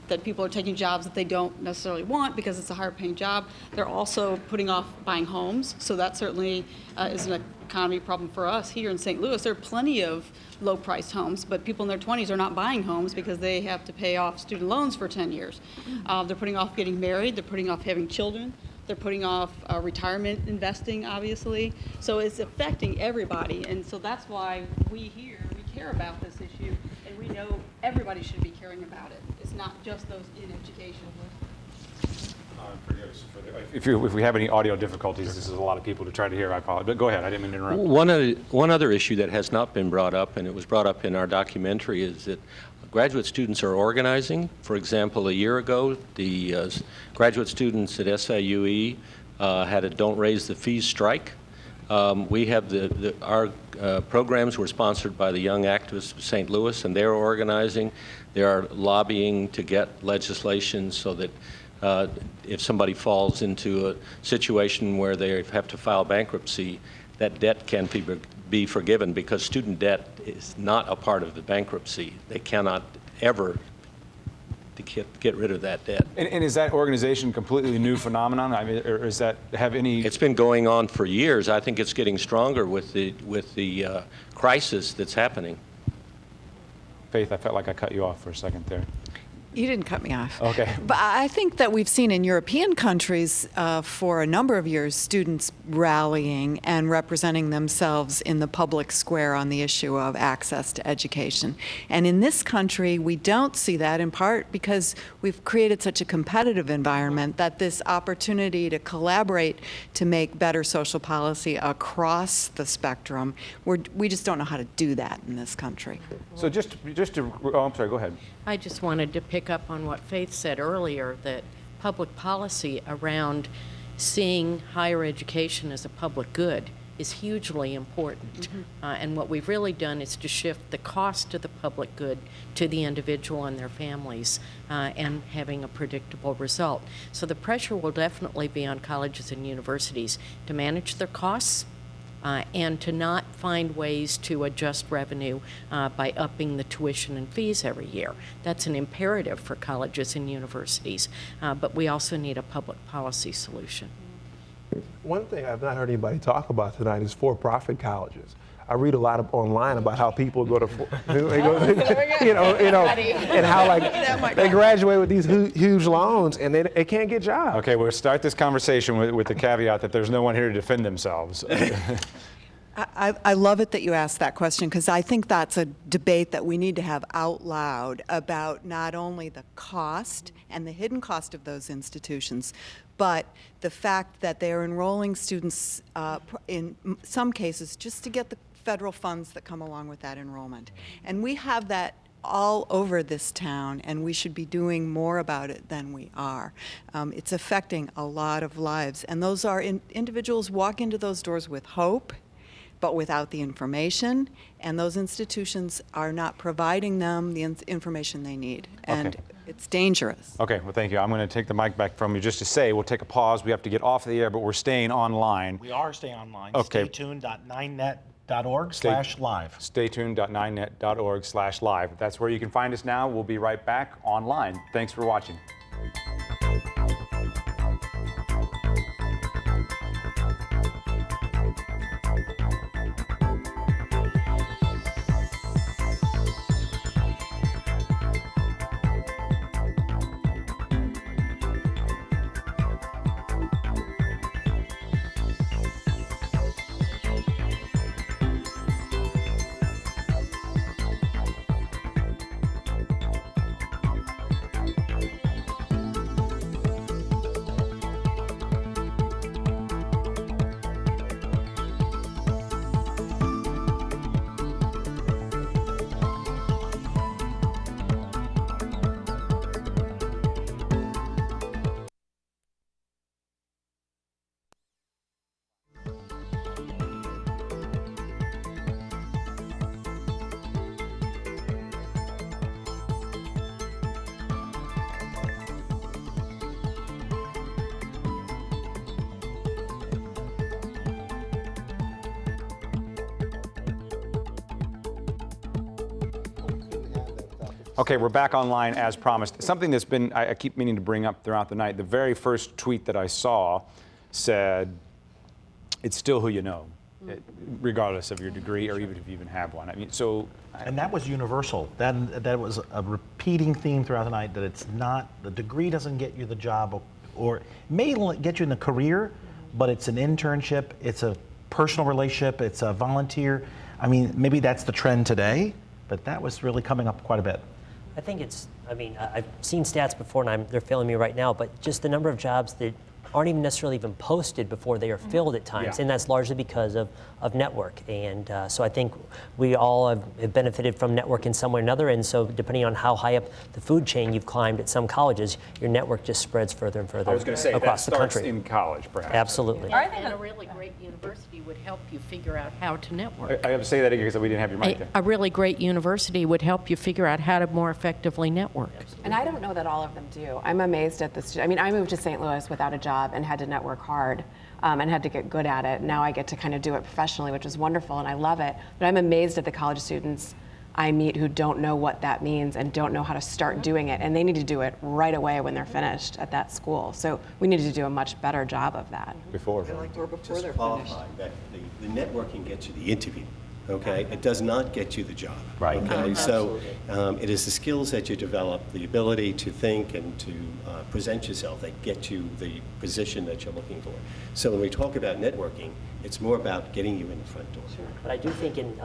that people are taking jobs that they don't necessarily want because it's a higher paying job, they're also putting off buying homes. So that certainly is an economy problem for us here in St. Louis. There are plenty of low-priced homes, but people in their 20s are not buying homes because they have to pay off student loans for 10 years. They're putting off getting married. They're putting off having children. They're putting off retirement investing, obviously. So it's affecting everybody. And so that's why we here, we care about this issue, and we know everybody should be caring about it. It's not just those in education. If we have any audio difficulties, this is a lot of people to try to hear. I apologize. But go ahead. I didn't mean to interrupt. One other issue that has not been brought up, and it was brought up in our documentary, is that graduate students are organizing. For example, a year ago, the graduate students at SIUE had a Don't Raise the Fees strike. We have our programs were sponsored by the Young Activists of St. Louis, and they're organizing. They are lobbying to get legislation so that if somebody falls into a situation where they have to file bankruptcy, that debt can be forgiven, because student debt is not a part of the bankruptcy. They cannot ever get rid of that debt. And is that organization completely new phenomenon? I mean, or is that have any? It's been going on for years. I think it's getting stronger with the crisis that's happening. Faith, I felt like I cut you off for a second there. You didn't cut me off. Okay. But I think that we've seen in European countries for a number of years students rallying and representing themselves in the public square on the issue of access to education. And in this country, we don't see that, in part because we've created such a competitive environment that this opportunity to collaborate to make better social policy across the spectrum, we just don't know how to do that in this country. So just to, oh, I'm sorry, go ahead. I just wanted to pick up on what Faith said earlier, that public policy around seeing higher education as a public good is hugely important. And what we've really done is to shift the cost of the public good to the individual and their families, and having a predictable result. So the pressure will definitely be on colleges and universities to manage their costs, and to not find ways to adjust revenue by upping the tuition and fees every year. That's an imperative for colleges and universities, but we also need a public policy solution. One thing I've not heard anybody talk about tonight is for-profit colleges. I read a lot online about how people go to, and how like they graduate with these huge loans and they can't get jobs. Okay, we'll start this conversation with the caveat that there's no one here to defend themselves. I love it that you asked that question, because I think that's a debate that we need to have out loud about not only the cost and the hidden cost of those institutions, but the fact that they are enrolling students in some cases just to get the federal funds that come along with that enrollment. And we have that all over this town, and we should be doing more about it than we are. It's affecting a lot of lives, and those are individuals walk into those doors with hope, but without the information, and those institutions are not providing them the information they need. And Okay. it's dangerous. Okay, well, thank you. I'm going to take the mic back from you just to say we'll take a pause. We have to get off the air, but we're staying online. We are staying online. Okay. Stay tuned.9net.org/live. Stay tuned.9net.org/live. That's where you can find us now. We'll be right back online. Thanks for watching. Okay, we're back online as promised. Something that's been, I keep meaning to bring up throughout the night. The very first tweet that I saw said, it's still who you know, regardless of your degree or even if you even have one. I mean, so. And that was universal. That was a repeating theme throughout the night, that it's not, the degree doesn't get you the job, or it may get you in the career, but it's an internship, it's a personal relationship, it's a volunteer. I mean, maybe that's the trend today, but that was really coming up quite a bit. I think it's, I mean, I've seen stats before and they're failing me right now, but just the number of jobs that aren't even necessarily even posted before they are filled at times, and that's largely because of network. And so I think we all have benefited from network in some way or another, and so depending on how high up the food chain you've climbed at some colleges, your network just spreads further and further I was going to say, across that the starts country. in college, perhaps. Absolutely. And a really great university would help you figure out how to network. I have to say that again because we didn't have your mic there. A really great university would help you figure out how to more effectively network. And I don't know that all of them do. I'm amazed at this. I mean, I moved to St. Louis without a job and had to network hard and had to get good at it. Now I get to kind of do it professionally, which is wonderful, and I love it. But I'm amazed at the college students I meet who don't know what that means and don't know how to start doing it. And they need to do it right away when they're finished at that school. So we need to do a much better job of that. Before I'd like to just qualify that the networking gets you the interview. Okay, it does not get you the job. Right. Okay, so it is the skills that you develop, the ability to think and to present yourself that get you the position that you're looking for. So when we talk about networking, it's more about getting you in the front door. Sure. But I do think in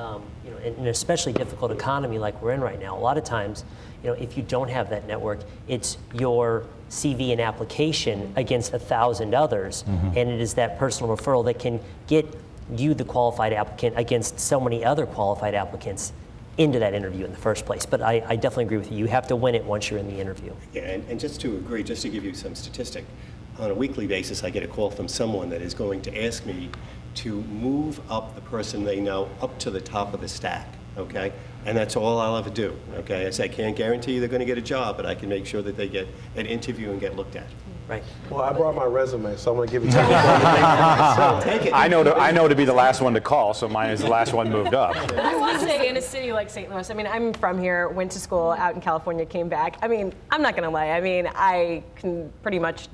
in an especially difficult economy like we're in right now, a lot of times, if you don't have that network, it's your CV and application against 1,000 others, and it is that personal referral that can get you, the qualified applicant, against so many other qualified applicants into that interview in the first place. But I definitely agree with you. You have to win it once you're in the interview. Yeah, and just to agree, just to give you some statistic, on a weekly basis, I get a call from someone that is going to ask me to move up the person they know up to the top of the stack, okay? And that's all I'll ever do, okay? I say I can't guarantee they're going to get a job, but I can make sure that they get an interview and get looked at. Right. Well, I brought my resume, so I'm going to give it to you. Take it. I know to be the last one to call, so mine is the last one moved up. I will say, in a city like St. Louis, I mean, I'm from here, went to school out in California, came back. I mean, I'm not going to lie. I mean, I can pretty much,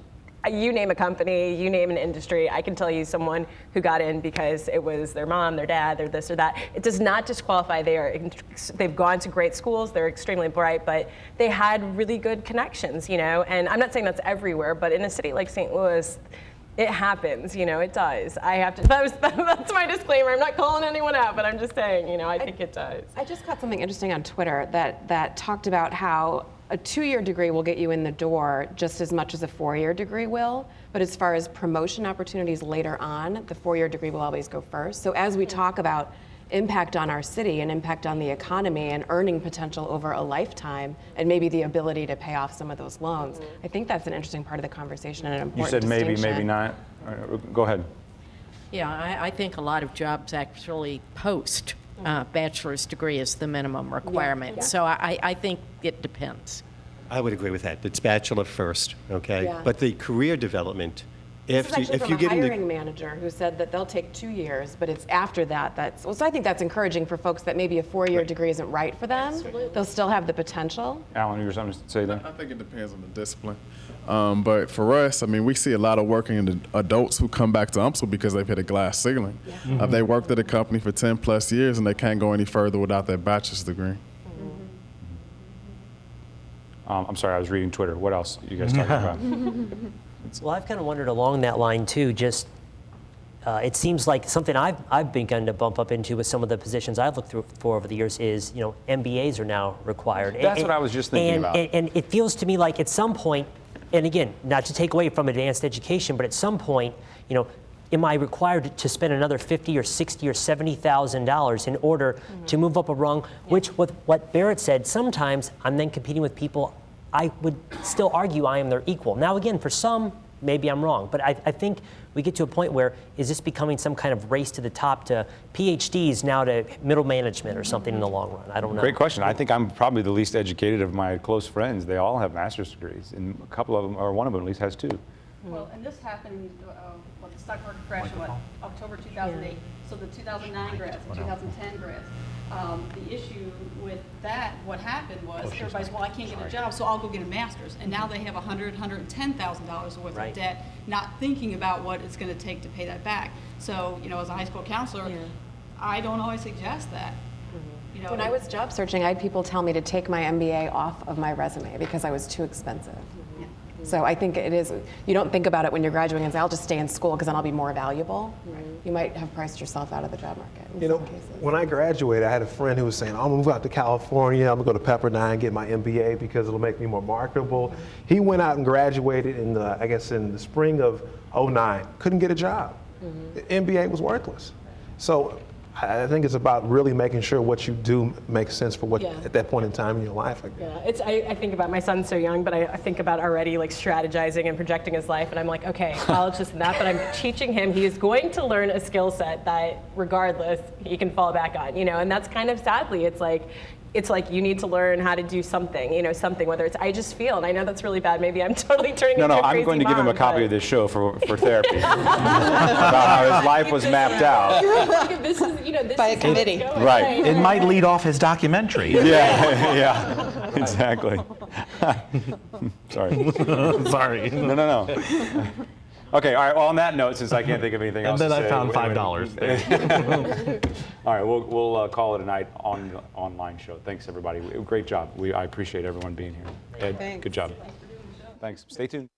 you name a company, you name an industry, I can tell you someone who got in because it was their mom, their dad, their this or that. It does not disqualify. They've gone to great schools, they're extremely bright, but they had really good connections, you know? And I'm not saying that's everywhere, but in a city like St. Louis, it happens, you know, it does. I have to, that's my disclaimer. I'm not calling anyone out, but I'm just saying, you know, I think it does. I just caught something interesting on Twitter that talked about how a 2-year degree will get you in the door just as much as a 4-year degree will, but as far as promotion opportunities later on, the 4-year degree will always go first. So as we talk about impact on our city and impact on the economy and earning potential over a lifetime and maybe the ability to pay off some of those loans, I think that's an interesting part of the conversation and an important You said maybe, distinction. maybe not. All right, go ahead. Yeah, I think a lot of jobs actually post bachelor's degree as the minimum requirement. Yeah. So I think it depends. I would agree with that. It's bachelor first, okay? Yeah. But the career development, This is actually if from you a get into hiring manager who said that they'll take 2 years, but it's after that so I think that's encouraging for folks that maybe a 4-year degree isn't right for them. Absolutely. They'll still have the potential. Alan, you were something to say there? I think it depends on the discipline. But for us, I mean, we see a lot of working adults who come back to UMSL because they've hit a glass ceiling. Yeah. They worked at a company for 10 plus years and they can't go any further without their bachelor's degree. I'm sorry, I was reading Twitter. What else are you guys talking about? Well, I've kind of wondered along that line too. Just it seems like something I've begun to bump up into with some of the positions I've looked for over the years is, you know, MBAs are now required. That's what I was just thinking about. And it feels to me like at some point, and again, not to take away from advanced education, but at some point, you know, am I required to spend another $50,000 or $60,000 or $70,000 in order to move up a rung? Which, with what Barrett said, sometimes I'm then competing with people I would still argue I am their equal. Now, again, for some, maybe I'm wrong, but I think we get to a point where is this becoming some kind of race to the top to PhDs now to middle management or something in the long run? I don't know. Great question. I think I'm probably the least educated of my close friends. They all have master's degrees, and a couple of them, or one of them at least, has 2. Well, and this happened, the stock market crashed in October 2008. So the 2009 grads, the 2010 grads. The issue with that, what happened was everybody's, well, I can't get a job, so I'll go get a master's. And now they have $110,000 worth of debt, not thinking about what it's going to take to pay that back. So, you know, as a high school counselor, I don't always suggest that. You know, When I was job searching, I had people tell me to take my MBA off of my resume because I was too expensive. So I think it is, you don't think about it when you're graduating and say, I'll just stay in school because then I'll be more valuable. You might have priced yourself out of the job market in some cases. When I graduated, I had a friend who was saying, I'm gonna move out to California, I'm gonna go to Pepperdine and get my MBA because it'll make me more marketable. He went out and graduated in the, I guess in the spring of '09, couldn't get a job. The MBA was worthless. So I think it's about really making sure what you do makes sense for what at that point in time in your life. I think about, my son's so young, but I think about already like strategizing and projecting his life, and I'm like, okay, college this and that, but I'm teaching him he is going to learn a skill set that regardless he can fall back on, you know, and that's kind of sadly, it's like you need to learn how to do something, you know, something, whether it's, I just feel, and I know that's really bad, maybe I'm totally turning into a crazy I'm going to give him a copy mom, of this show for therapy about how his life was mapped out. This is, you know, this by is a committee. Right. It might lead off his documentary. Yeah, exactly. Sorry. Sorry. No. Okay, all right, well, on that note, since I can't think of anything else And then to I say, found $5 there. All right, we'll call it a night on the online show. Thanks, everybody. Great job. I appreciate everyone being here. Ed, Thanks. good job. Thanks. Stay tuned.